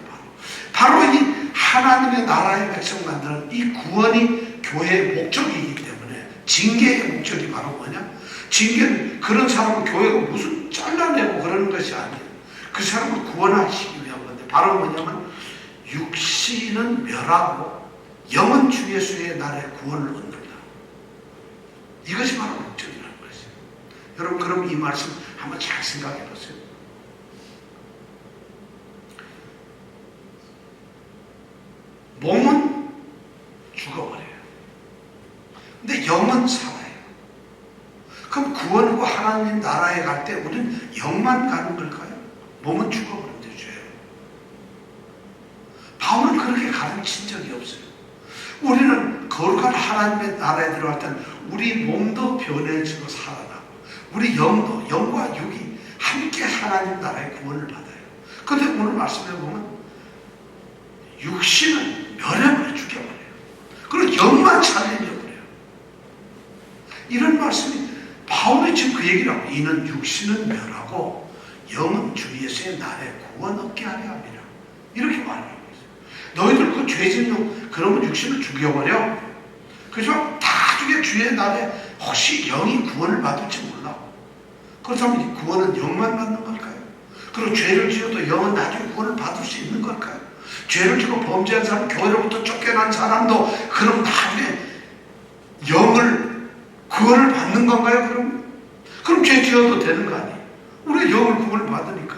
[SPEAKER 1] 바로 이 하나님의 나라의 백성 만드는 이 구원이 교회의 목적이기 때문에 징계의 목적이 바로 뭐냐? 징계는 그런 사람을 교회가 무슨 잘라내고 그러는 것이 아니에요. 그 사람을 구원하시기 위한 건데 바로 뭐냐면 육신은 멸하고 영은 주 예수의 날에 구원을 얻는다. 이것이 바로 목적이라는 것이에요. 여러분 그럼 이 말씀 한번 잘 생각해 보세요. 몸은 죽어버려요. 근데 영은 살아요. 그럼 구원과 하나님 나라에 갈 때 우리는 영만 가는 걸까요? 몸은 죽어버린대요. 바울은 그렇게 가르친 적이 없어요. 우리는 거룩한 하나님의 나라에 들어갈 때는 우리 몸도 변해지고 살아나고 우리 영도, 영과 육이 함께 하나님 나라의 구원을 받아요. 그런데 오늘 말씀에 보면 육신은 멸해버려, 죽여버려요. 그리고 영만 살려버려요. 이런 말씀이 바울이 지금 그 얘기를 하고, 이는 육신은 멸하고 영은 주 예수의 날에 구원 얻게 하려 합니다. 이렇게 말하고 있어요. 너희들 그 죄짓는 그러면 육신을 죽여버려. 그래서 나중에 주의 날에 혹시 영이 구원을 받을지 몰라. 그렇다면 이 구원은 영만 받는 걸까요? 그리고 죄를 지어도 영은 나중에 구원을 받을 수 있는 걸까요? 죄를 지고 범죄한 사람, 교회로부터 쫓겨난 사람도 그럼 나중에 영을 구원을 받는 건가요? 그럼 죄 지어도 되는 거 아니에요? 우리가 영을 구원을 받으니까.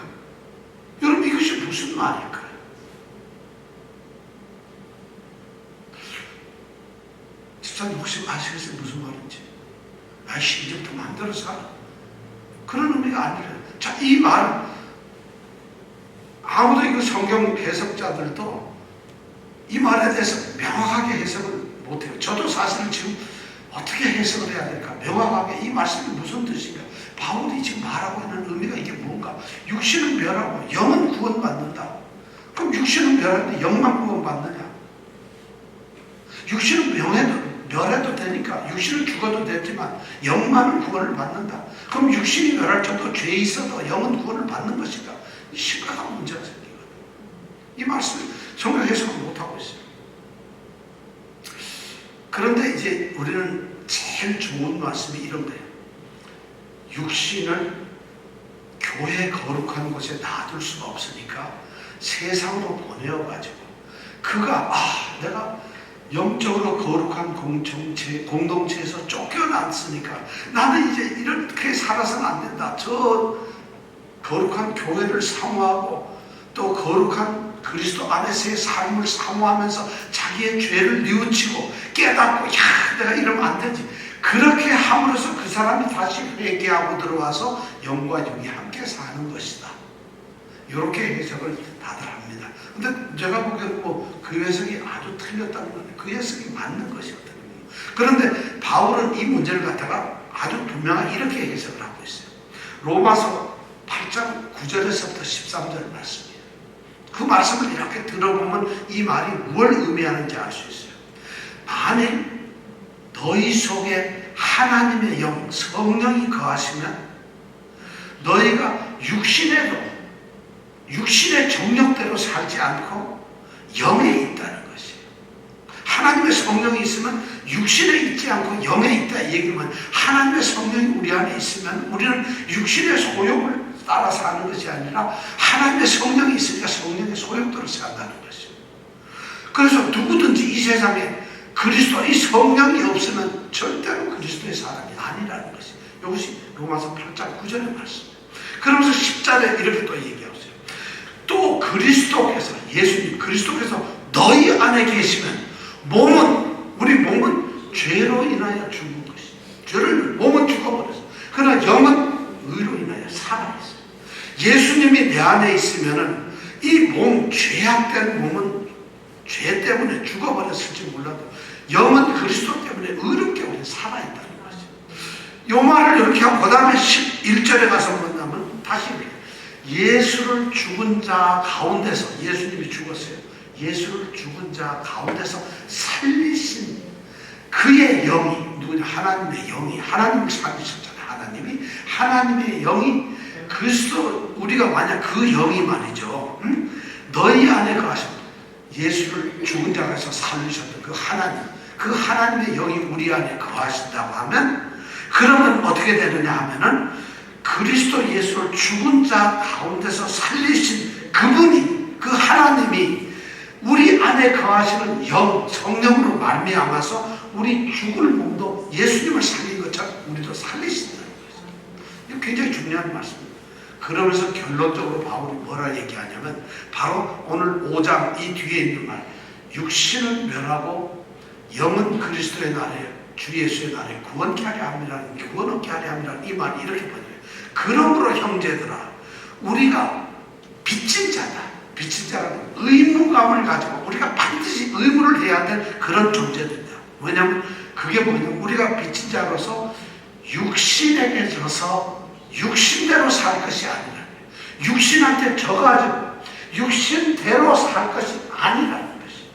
[SPEAKER 1] 여러분, 이것이 무슨 말일까요? 집사님 혹시 아시겠어요? 무슨 말인지? 아이씨, 이제부터 마음대로 살아. 그런 의미가 아니라, 자, 이 말, 아무도 이거 성경 해석자들도 이 말에 대해서 명확하게 해석을 못해요. 저도 사실 지금 어떻게 해석을 해야 될까? 명확하게 이 말씀이 무슨 뜻인가? 바울이 지금 말하고 있는 의미가 이게 뭔가? 육신은 멸하고 영은 구원받는다. 그럼 육신은 멸하는데 영만 구원받느냐? 육신은 멸해도 되니까 육신은 죽어도 되지만 영만은 구원을 받는다. 그럼 육신이 멸할 정도 죄 있어도 영은 구원을 받는 것인가? 심각한 문제가 생기거든요. 이 말씀을 성경 해석을 못하고 있어요. 그런데 이제 우리는 제일 좋은 말씀이 이런 거예요. 육신을 교회 거룩한 곳에 놔둘 수가 없으니까 세상으로 보내어가지고 그가 내가 영적으로 거룩한 공동체에서 쫓겨났으니까 나는 이제 이렇게 살아서는 안 된다. 저 거룩한 교회를 사모하고 또 거룩한 그리스도 안에서의 삶을 사모하면서 자기의 죄를 뉘우치고 깨닫고 내가 이러면 안 되지. 그렇게 함으로써 그 사람이 다시 회개하고 들어와서 영과 육이 함께 사는 것이다. 이렇게 해석을 다들 합니다. 근데 제가 보기에는 그 해석이 아주 틀렸다는 건데 그 해석이 맞는 것이거든요. 그런데 바울은 이 문제를 갖다가 아주 분명하게 이렇게 해석을 하고 있어요. 로마서 8장 9절에서부터 13절 말씀이에요. 그 말씀을 이렇게 들어보면 이 말이 뭘 의미하는지 알 수 있어요. 만일 너희 속에 하나님의 영, 성령이 거하시면 너희가 육신의 정력대로 살지 않고 영에 있다는 것이에요. 하나님의 성령이 있으면 육신에 있지 않고 영에 있다 이 얘기면 하나님의 성령이 우리 안에 있으면 우리는 육신의 소욕을 따라 사는 것이 아니라 하나님의 성령이 있으니까 성령의 소욕대로 산다는 것이에요. 그래서 누구든지 이 세상에 그리스도의 성령이 없으면 절대로 그리스도의 사람이 아니라는 것이에요. 이것이 로마서 8장 9절의 말씀이에요. 그러면서 10절에 이렇게 또 얘기하고 있어요. 또 그리스도께서, 예수님 그리스도께서 너희 안에 계시면 우리 몸은 죄로 인하여 죽은 것이에요. 몸은 죽어버렸어요. 그러나 영은 의로 인하여 살아있어요. 예수님이 내 안에 있으면은 이 죄악된 몸은 죄 때문에 죽어버렸을지 몰라도 영은 그리스도 때문에 의롭게 우리 살아있다는 것이죠. 이 말을 이렇게 하고 그 다음에 11절에 가서 뭐냐면 다시 예수를 죽은 자 가운데서 예수님이 죽었어요. 예수를 죽은 자 가운데서 살리신 그의 영이 누구냐? 하나님의 영이 하나님을 살리셨잖아요. 하나님의 영이 그리스도 우리가 만약 그 영이 말이죠. 너희 안에 거하셨다. 예수를 죽은 자에서 살리셨던 그 하나님의 영이 우리 안에 거하신다고 하면 그러면 어떻게 되느냐 하면은 그리스도 예수를 죽은 자 가운데서 살리신 그분이 그 하나님이 우리 안에 거하시는 성령으로 말미암아서 우리 죽을 몸도 예수님을 살린 것처럼 우리도 살리신다는 거죠. 이거 굉장히 중요한 말씀입니다. 그러면서 결론적으로 바울이 뭐라 얘기하냐면 바로 오늘 5장 이 뒤에 있는 말 육신은 멸하고 영은 그리스도의 날에 주 예수의 날에 구원케 하려 함이라는, 구원 얻게 하려 함이라는 이 말이 이렇게 번역해요. 그러므로 형제들아, 우리가 빚진 자다. 빚진 자라는 의무감을 가지고 우리가 반드시 의무를 해야 될 그런 존재들이다. 왜냐하면 그게 뭐냐면 우리가 빚진 자로서 육신에게 져서 육신대로 살 것이 아니라, 육신한테 져가지고 육신대로 살 것이 아니라는 것이.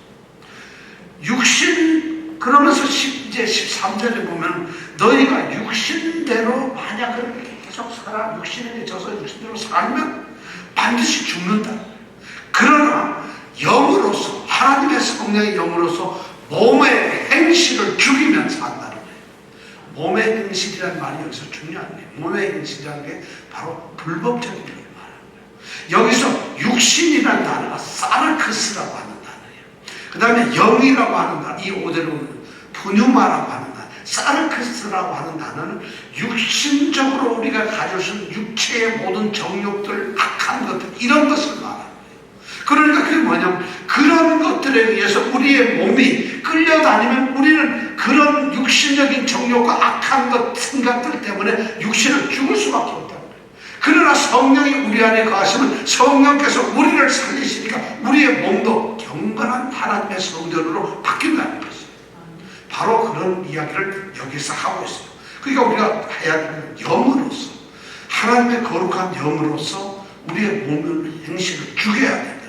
[SPEAKER 1] 육신, 그러면서 이제 13절에 보면 너희가 육신대로 만약 그렇게 계속 살아, 육신에게 져서 육신대로 살면 반드시 죽는다. 그러나 영으로서, 하나님의 성령의 영으로서 몸의 행실을 죽이면 산다는 거예요. 몸의 행실이라는 말이 여기서 중요한 거예요. 몸의 행실이라는 게 바로 불법적인 걸 말하는 거예요. 여기서 육신이라는 단어가 사르크스라고 하는 단어예요. 그 다음에 영이라고 하는 단어, 이 5대로는 푸뉴마라고 하는 단어, 사르크스라고 하는 단어는 육신적으로 우리가 가질 수 있는 육체의 모든 정욕들, 악한 것들, 이런 것을 말하는 거예요. 그러니까 그게 뭐냐면 그런 것들에 의해서 우리의 몸이 끌려다니면 우리는 그런 육신적인 정욕과 악한 것, 생각들 때문에 육신은 죽을 수밖에 없다는 거예요. 그러나 성령이 우리 안에 거하시면 성령께서 우리를 살리시니까 우리의 몸도 경건한 하나님의 성전으로 바뀐다는 것이에요. 바로 그런 이야기를 여기서 하고 있어요. 그러니까 우리가 해야 되는 영으로서, 하나님의 거룩한 영으로서 우리의 몸을, 행실을 죽여야 된다는 거예요.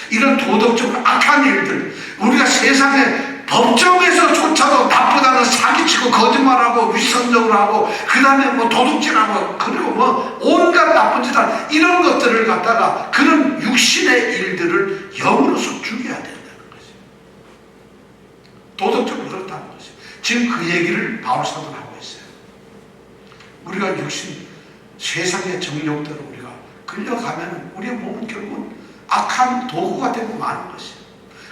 [SPEAKER 1] 이런 도덕적으로 악한 일들, 우리가 세상에 법정에서조차도 나쁘다는 사기치고 거짓말하고 위선적으로 하고 그 다음에 뭐 도둑질하고 그리고 뭐 온갖 나쁜 짓 하는 이런 것들을 갖다가 그런 육신의 일들을 영으로서 죽여야 된다는 거죠. 도덕적으로 그렇다는 거죠. 지금 그 얘기를 바울 사도는 하고 있어요. 우리가 육신, 세상의 정욕대로 우리가 끌려가면 우리의 몸은 결국은 악한 도구가 되고 마는 것이에요.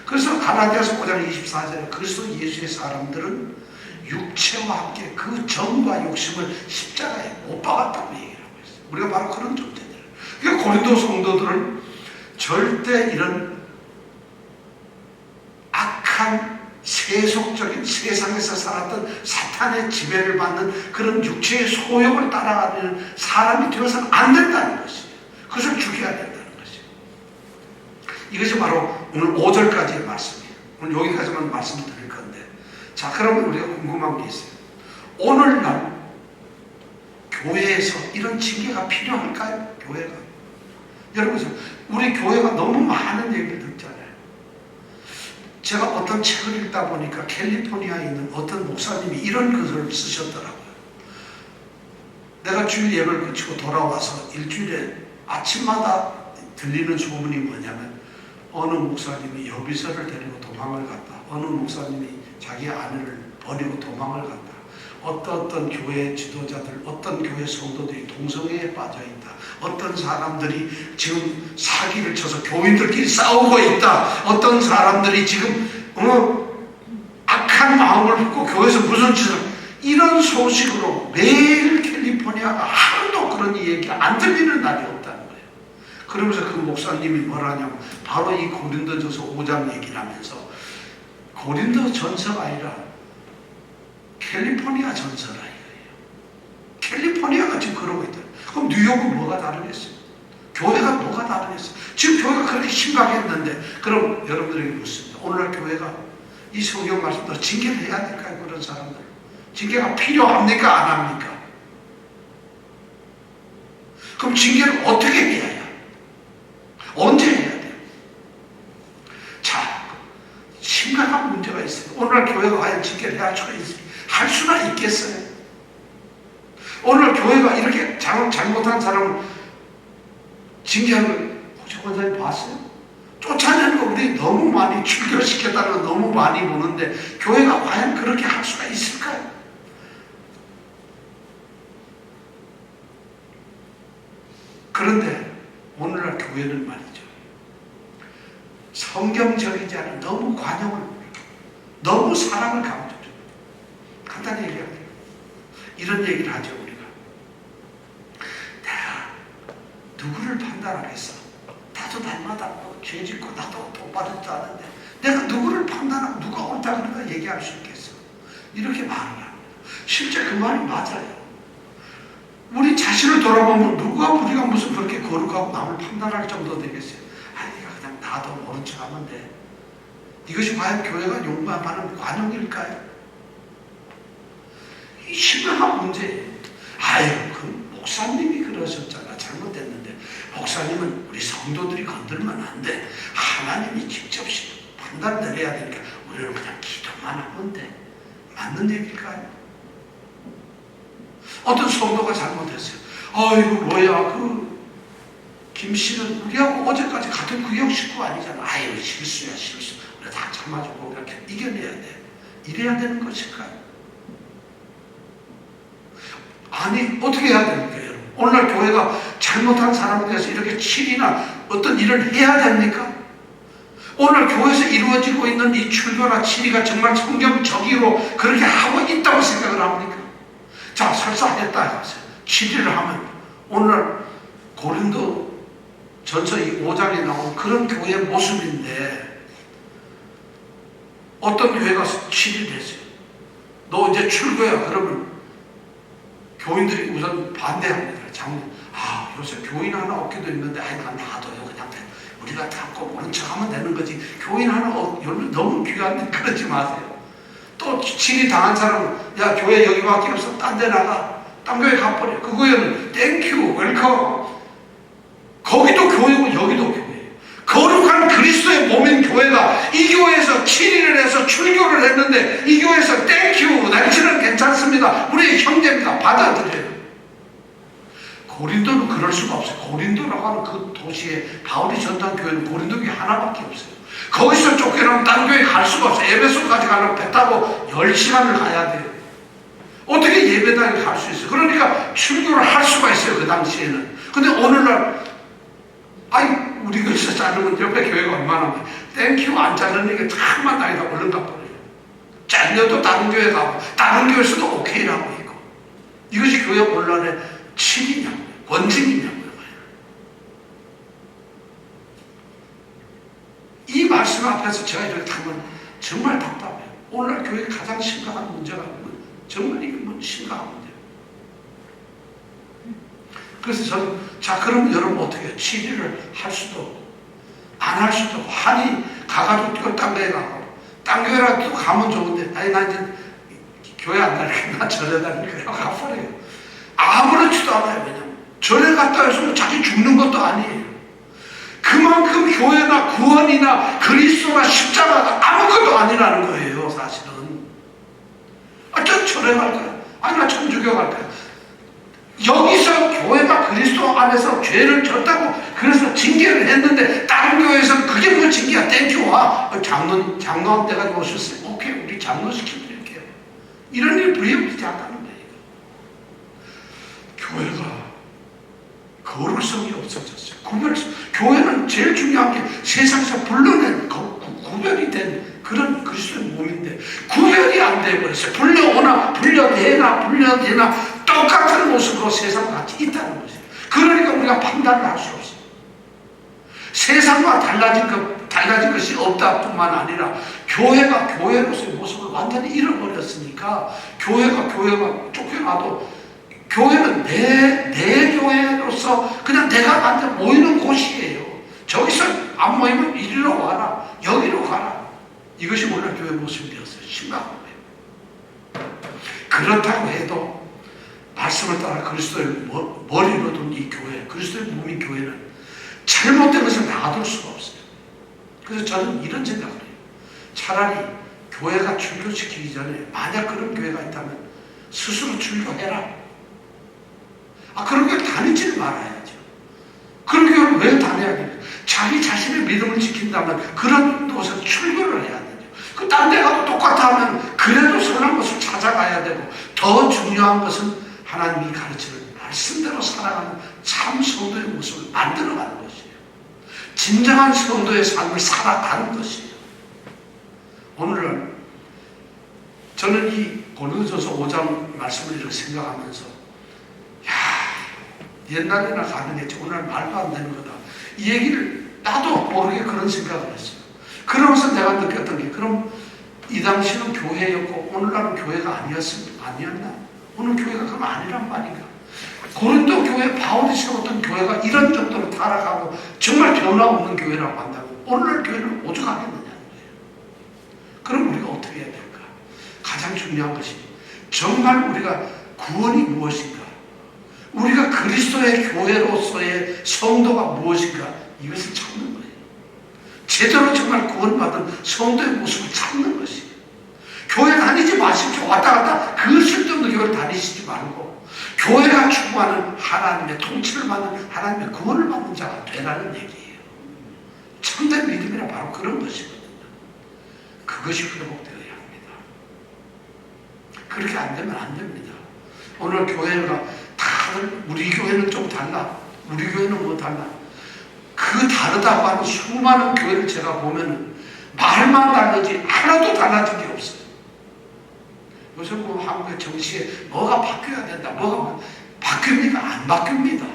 [SPEAKER 1] 그래서 갈라디아서 5장 24절에 그리스도 예수의 사람들은 육체와 함께 그 정과 욕심을 십자가에 못 박았다고 얘기를 하고 있어요. 우리가 바로 그런 존재들. 그러니까 고린도 성도들은 절대 이런 악한 세속적인 세상에서 살았던 사탄의 지배를 받는 그런 육체의 소욕을 따라가는 사람이 되어서는 안 된다는 것이에요. 그것을 죽여야 된다는 것이에요. 이것이 바로 오늘 5절까지의 말씀이에요. 오늘 여기까지만 말씀을 드릴 건데, 자, 그러면 우리가 궁금한 게 있어요. 오늘날 교회에서 이런 징계가 필요할까요? 교회가. 여러분, 우리 교회가 너무 많은 얘기를 듣잖아요. 제가 어떤 책을 읽다 보니까 캘리포니아에 있는 어떤 목사님이 이런 글을 쓰셨더라고요. 내가 주일 예배를 그치고 돌아와서 일주일에 아침마다 들리는 소문이 뭐냐면 어느 목사님이 여비서를 데리고 도망을 갔다. 어느 목사님이 자기 아내를 버리고 도망을 갔다. 어떤 교회 지도자들, 어떤 교회 성도들이 동성애에 빠져있다. 어떤 사람들이 지금 사기를 쳐서 교인들끼리 싸우고 있다. 어떤 사람들이 지금 악한 마음을 품고 교회에서 무슨 짓을, 이런 소식으로 매일 캘리포니아가 하루도 그런 얘기가 안 들리는 날이 없다는 거예요. 그러면서 그 목사님이 뭐라냐면 바로 이 고린도전서 5장 얘기를 하면서 고린도전서가 아니라 캘리포니아 전서라 이거예요. 캘리포니아가 지금 그러고 있다. 그럼 뉴욕은 뭐가 다르겠어요? 교회가 뭐가 다르겠어요? 지금 교회가 그렇게 심각했는데, 그럼 여러분들에게 묻습니다. 오늘날 교회가 이 성경 말씀대로 징계를 해야 될까요? 그런 사람들 징계가 필요합니까? 안 합니까? 그럼 징계를 어떻게 해야 해요? 언제 해야 돼요? 자, 심각한 문제가 있어요. 오늘날 교회가 과연 징계를 할 수가 있겠어요? 오늘 교회가 이렇게 잘못한 사람을 징계하는 걸 혹시 원사님 봤어요? 쫓아내는 거 우리 너무 많이 출교시켰다는 거 너무 많이 보는데 교회가 과연 그렇게 할 수가 있을까요? 그런데 오늘날 교회는 말이죠, 성경적이지 않은 너무 관용을, 너무 사랑을 강조해요. 간단히 얘기합니다. 이런 얘기를 하죠. 우리가 내가 누구를 판단하겠어? 나도 날마다 죄 짓고 나도 똑바르지도 않은데 내가 누구를 판단하고 누가 옳다 그러다 얘기할 수 있겠어? 이렇게 말을 합니다. 실제 그 말이 맞아요. 우리 자신을 돌아보면 누가 우리가 무슨 그렇게 거룩하고 남을 판단할 정도 되겠어요? 내가 그냥 나도 모른 척 하면 돼. 이것이 과연 교회가 용납하는 관용일까요? 이 심각한 문제예요. 그 목사님이 그러셨잖아. 잘못됐는데 목사님은 우리 성도들이 건들면 안 돼. 하나님이 직접 판단 내려야 되니까 우리는 그냥 기도만 하면 돼. 맞는 얘기일까요? 어떤 성도가 잘못했어요. 이거 뭐야, 김씨는 우리하고 어제까지 같은 구역 식구 아니잖아. 실수야, 실수. 우리 다 참아주고 이렇게 이겨내야 돼. 이래야 되는 것일까요? 어떻게 해야 됩니까, 여러분? 오늘날 교회가 잘못한 사람에 대해서 이렇게 칠이나 어떤 일을 해야 됩니까? 오늘 교회에서 이루어지고 있는 이 출교나 칠이가 정말 성경적으로 그렇게 하고 있다고 생각을 합니까? 자, 설사 했다 해보세요. 7일을 하면 오늘 고린도 전서 이 5장에 나온 그런 교회의 모습인데 어떤 교회가 7일 했어요. 너 이제 출교야. 그러면 교인들이 우선 반대합니다. 장로님, 요새 교인 하나 없기도 있는데 난 놔둬요. 그냥 우리가 잡고 모른 척하면 되는 거지. 교인 하나 너무 귀한데 그러지 마세요. 또 친이 당한 사람은 야, 교회 여기밖에 없어. 딴 데 나가. 딴 교회 가버려. 그 교회는 땡큐 웰컴. 거기도 교회고 여기도 교회예요. 거룩한 그리스도의 몸인 교회가 이 교회에서 7일을 해서 출교를 했는데 이 교회에서 땡큐 날씨는 괜찮습니다. 우리의 형제입니다. 받아들여요. 고린도는 그럴 수가 없어요. 고린도라고 하는 그 도시에 바울이 전도한 교회는 고린도 교회 하나밖에 없어요. 거기서 쫓겨나면 딴 교회 갈 수가 없어요. 에베소까지 가려면 배 타고 10시간을 가야 돼요. 어떻게 예배당에 갈 수 있어요? 그러니까 출교를 할 수가 있어요. 그 당시에는. 근데 오늘날 우리 교회에서 자르면 옆에 교회가 얼마나 많아요. 땡큐 안 자르는 게 참만 다니다 얼른 가버려요. 잘려도 다른 교회 가고 다른 교회에서도 오케이라고 있고. 이것이 교회 혼란의 7이냐고요. 원증이냐고요. 이 말씀 앞에서 제가 이렇게 하면 정말 답답해요. 오늘날 교회에 가장 심각한 문제가 있는 정말 이건 심각한 문제예요. 그래서 저는 그럼 여러분 어떻게 해요? 7일을 할 수도 안 할 수도 한이 가가지고 또 딴 교회 가고 딴 교회라도 또 가면 좋은데 나 이제 교회 안 다니니까 나 절에 다니니까 가버려요. 아무렇지도 않아요. 왜냐면 절에 갔다 해서 자기 죽는 것도 아니에요. 그만큼 교회나 구원이나 그리스도나 십자가가 아무것도 아니라는 거예요. 사실은. 저 절에 갈 거야. 나 천주교 갈 거야. 여기서 교회가 그리스도 안에서 죄를 졌다고 그래서 징계를 했는데 다른 교회에서는 그게 뭐 징계야. 땡큐 와. 장로한 때가 오셨어요. 오케이, 우리 장로 시켜드릴게요. 이런 일 불리하지 않다는 거예요. 교회가 거룩성이 없어졌어요. 교회는 제일 중요한 게 세상에서 불러낸 구별이 된 그런 그리스도의 몸인데 구별이 안 돼버렸어요. 불려오나 불려내나 똑같은 모습으로 세상과 같이 있다는 것이에요. 그러니까 우리가 판단을 할 수 없어요. 세상과 달라진 것이 없다 뿐만 아니라 교회가 교회로서의 모습을 완전히 잃어버렸으니까 교회가 쫓겨나도 교회는 내 교회로서 그냥 내가 완전 모이는 곳이에요. 저기서 안 모이면 이리로 와라. 여기로 가라. 이것이 오늘 교회 모습이 되었어요. 심각한 거예요. 그렇다고 해도 말씀을 따라 그리스도의 머리로 둔 이 교회, 그리스도의 몸인 교회는 잘못된 것을 놔둘 수가 없어요. 그래서 저는 이런 생각을 해요. 차라리 교회가 출교시키기 전에 만약 그런 교회가 있다면 스스로 출교해라. 그런 교회 다니지는 말아야죠. 그런 교회를 왜 다녀야 돼요? 자기 자신의 믿음을 지킨다면 그런 곳에 출교를 해야 되죠. 딴 데 가도 똑같아 하면 그래도 선한 것을 찾아가야 되고 더 중요한 것은 하나님이 가르치는 말씀대로 살아가는 참 성도의 모습을 만들어가는 것이에요. 진정한 성도의 삶을 살아가는 것이에요. 오늘은 저는 이 고린도전서 5장 말씀을 이렇게 생각하면서 옛날에나 가능했지 오늘 말도 안 되는 거다. 이 얘기를 나도 모르게 그런 생각을 했어요. 그러면서 내가 느꼈던 게, 그럼 이 당시는 교회였고 오늘날은 교회가 아니었나? 오늘 교회가 그럼 아니란 말인가? 고린도 교회, 바울이 세웠던 교회가 이런 정도로 타락하고 정말 변화 없는 교회라고 한다고 오늘날 교회는 오죽하겠느냐는 거예요. 그럼 우리가 어떻게 해야 될까? 가장 중요한 것이 정말 우리가 구원이 무엇인가? 우리가 그리스도의 교회로서의 성도가 무엇인가? 이것을 찾는 거예요. 제대로 정말 구원받은 성도의 모습을 찾는 것이에요. 교회 다니지 마십시오. 왔다 갔다 그 쓸데없는 교회를 다니시지 말고 교회가 추구하는 하나님의 통치를 받는, 하나님의 구원을 받는 자가 되라는 얘기예요. 참된 믿음이란 바로 그런 것이거든요. 그것이 회복되어야 합니다. 그렇게 안 되면 안 됩니다. 오늘 교회가 다들 우리 교회는 좀 달라, 우리 교회는 뭐 달라, 그 다르다고 하는 수많은 교회를 제가 보면은 말만 다르지 하나도 달라진 게 없어요. 요즘 뭐 한국의 정치에 뭐가 바뀌어야 된다, 뭐가 바뀝니까? 안 바뀝니다.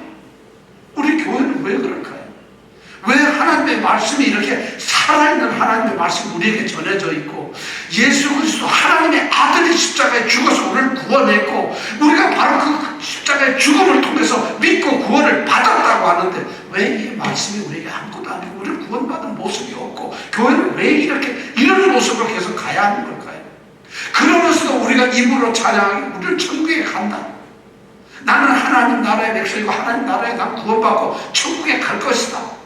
[SPEAKER 1] 우리 교회는 왜 그럴까요? 왜 하나님의 말씀이 이렇게 살아있는 하나님의 말씀이 우리에게 전해져 있고, 예수 그리스도 하나님의 아들이 십자가에 죽어서 우리를 구원했고, 우리가 바로 그 십자가의 죽음을 통해서 믿고 구원을 받았다고 하는데, 왜 이 말씀이 우리에게 아무것도 아니고 우리를 구원받은 모습이 없고, 교회는 왜 이렇게 이런 모습으로 계속 가야 하는 걸까요? 그러면서도 우리가 입으로 찬양하기, 우리는 천국에 간다, 나는 하나님 나라의 백성이고 하나님 나라에 난 구원받고 천국에 갈 것이다.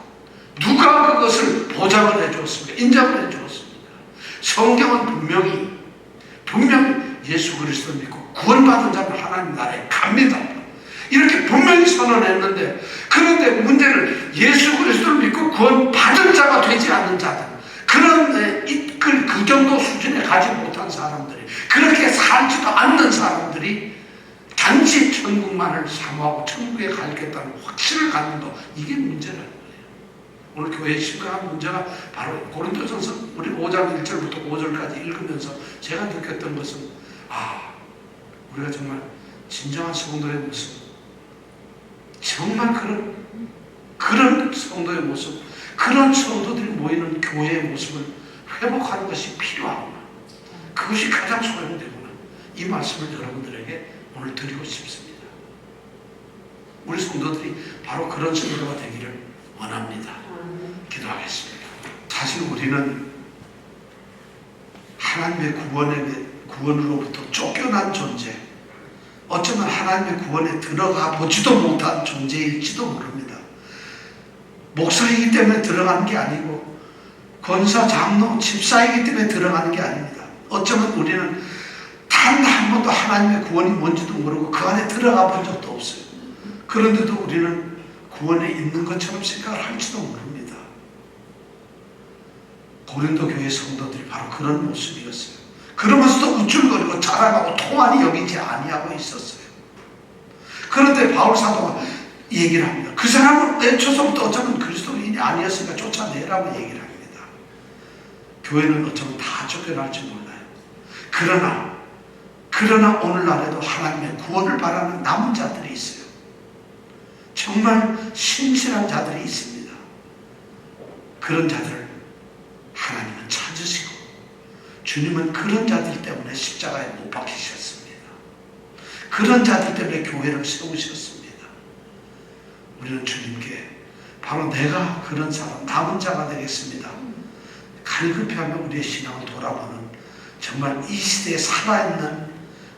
[SPEAKER 1] 누가 그것을 보장을 해주었습니까? 인정을 해주었습니까? 성경은 분명히 예수 그리스도 믿고 구원받은 자는 하나님 나라에 갑니다. 이렇게 분명히 선언했는데, 그런데 문제는 예수 그리스도를 믿고 구원받은 자가 되지 않는 자들, 그 정도 수준에 가지 못한 사람들이, 그렇게 살지도 않는 사람들이 단지 천국만을 사모하고 천국에 가겠다는 확신을 갖는 것, 이게 문제라는 거예요. 오늘 교회의 심각한 문제가 바로 고린도전서 우리 5장 1절부터 5절까지 읽으면서 제가 느꼈던 것은, 우리가 정말 진정한 성도의 모습, 정말 그런 성도의 모습, 그런 성도들이 모이는 교회의 모습을 회복하는 것이 필요하구나, 그것이 가장 소용되구나, 이 말씀을 여러분들에게 오늘 드리고 싶습니다. 우리 성도들이 바로 그런 성도가 되기를 원합니다. 기도하겠습니다. 사실 우리는 하나님의 구원으로부터 쫓겨난 존재, 어쩌면 하나님의 구원에 들어가 보지도 못한 존재일지도 모릅니다. 목사이기 때문에 들어가는 게 아니고 권사, 장로, 집사이기 때문에 들어가는 게 아닙니다. 어쩌면 우리는 단 한 번도 하나님의 구원이 뭔지도 모르고 그 안에 들어가 본 적도 없어요. 그런데도 우리는 구원에 있는 것처럼 생각을 할지도 모릅니다. 고린도 교회 성도들이 바로 그런 모습이었어요. 그러면서도 우쭐거리고 자랑하고 통한이 여기지 아니하고 있었어요. 그런데 바울 사도가 얘기를 합니다. 그 사람은 애초서부터 어쩌면 그리스도인이 아니었으니까 쫓아내라고 얘기를 합니다. 교회는 어쩌면 다 쫓겨날지 몰라요. 그러나 오늘날에도 하나님의 구원을 바라는 남은 자들이 있어요. 정말 신실한 자들이 있습니다. 그런 자들을 하나님은 찾으시고, 주님은 그런 자들 때문에 십자가에 못 박히셨습니다. 그런 자들 때문에 교회를 세우셨습니다. 우리는 주님께 바로 내가 그런 사람, 남은 자가 되겠습니다, 갈급해하며 우리의 신앙을 돌아보는, 정말 이 시대에 살아있는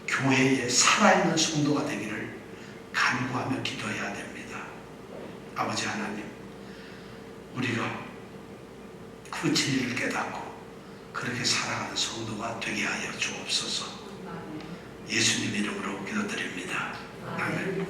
[SPEAKER 1] 교회에 살아있는 성도가 되기를 간구하며 기도해야 됩니다. 아버지 하나님, 우리가 그 진리를 깨닫고 그렇게 살아가는 성도가 되게 하여 주옵소서. 예수님 이름으로 기도드립니다. 아멘.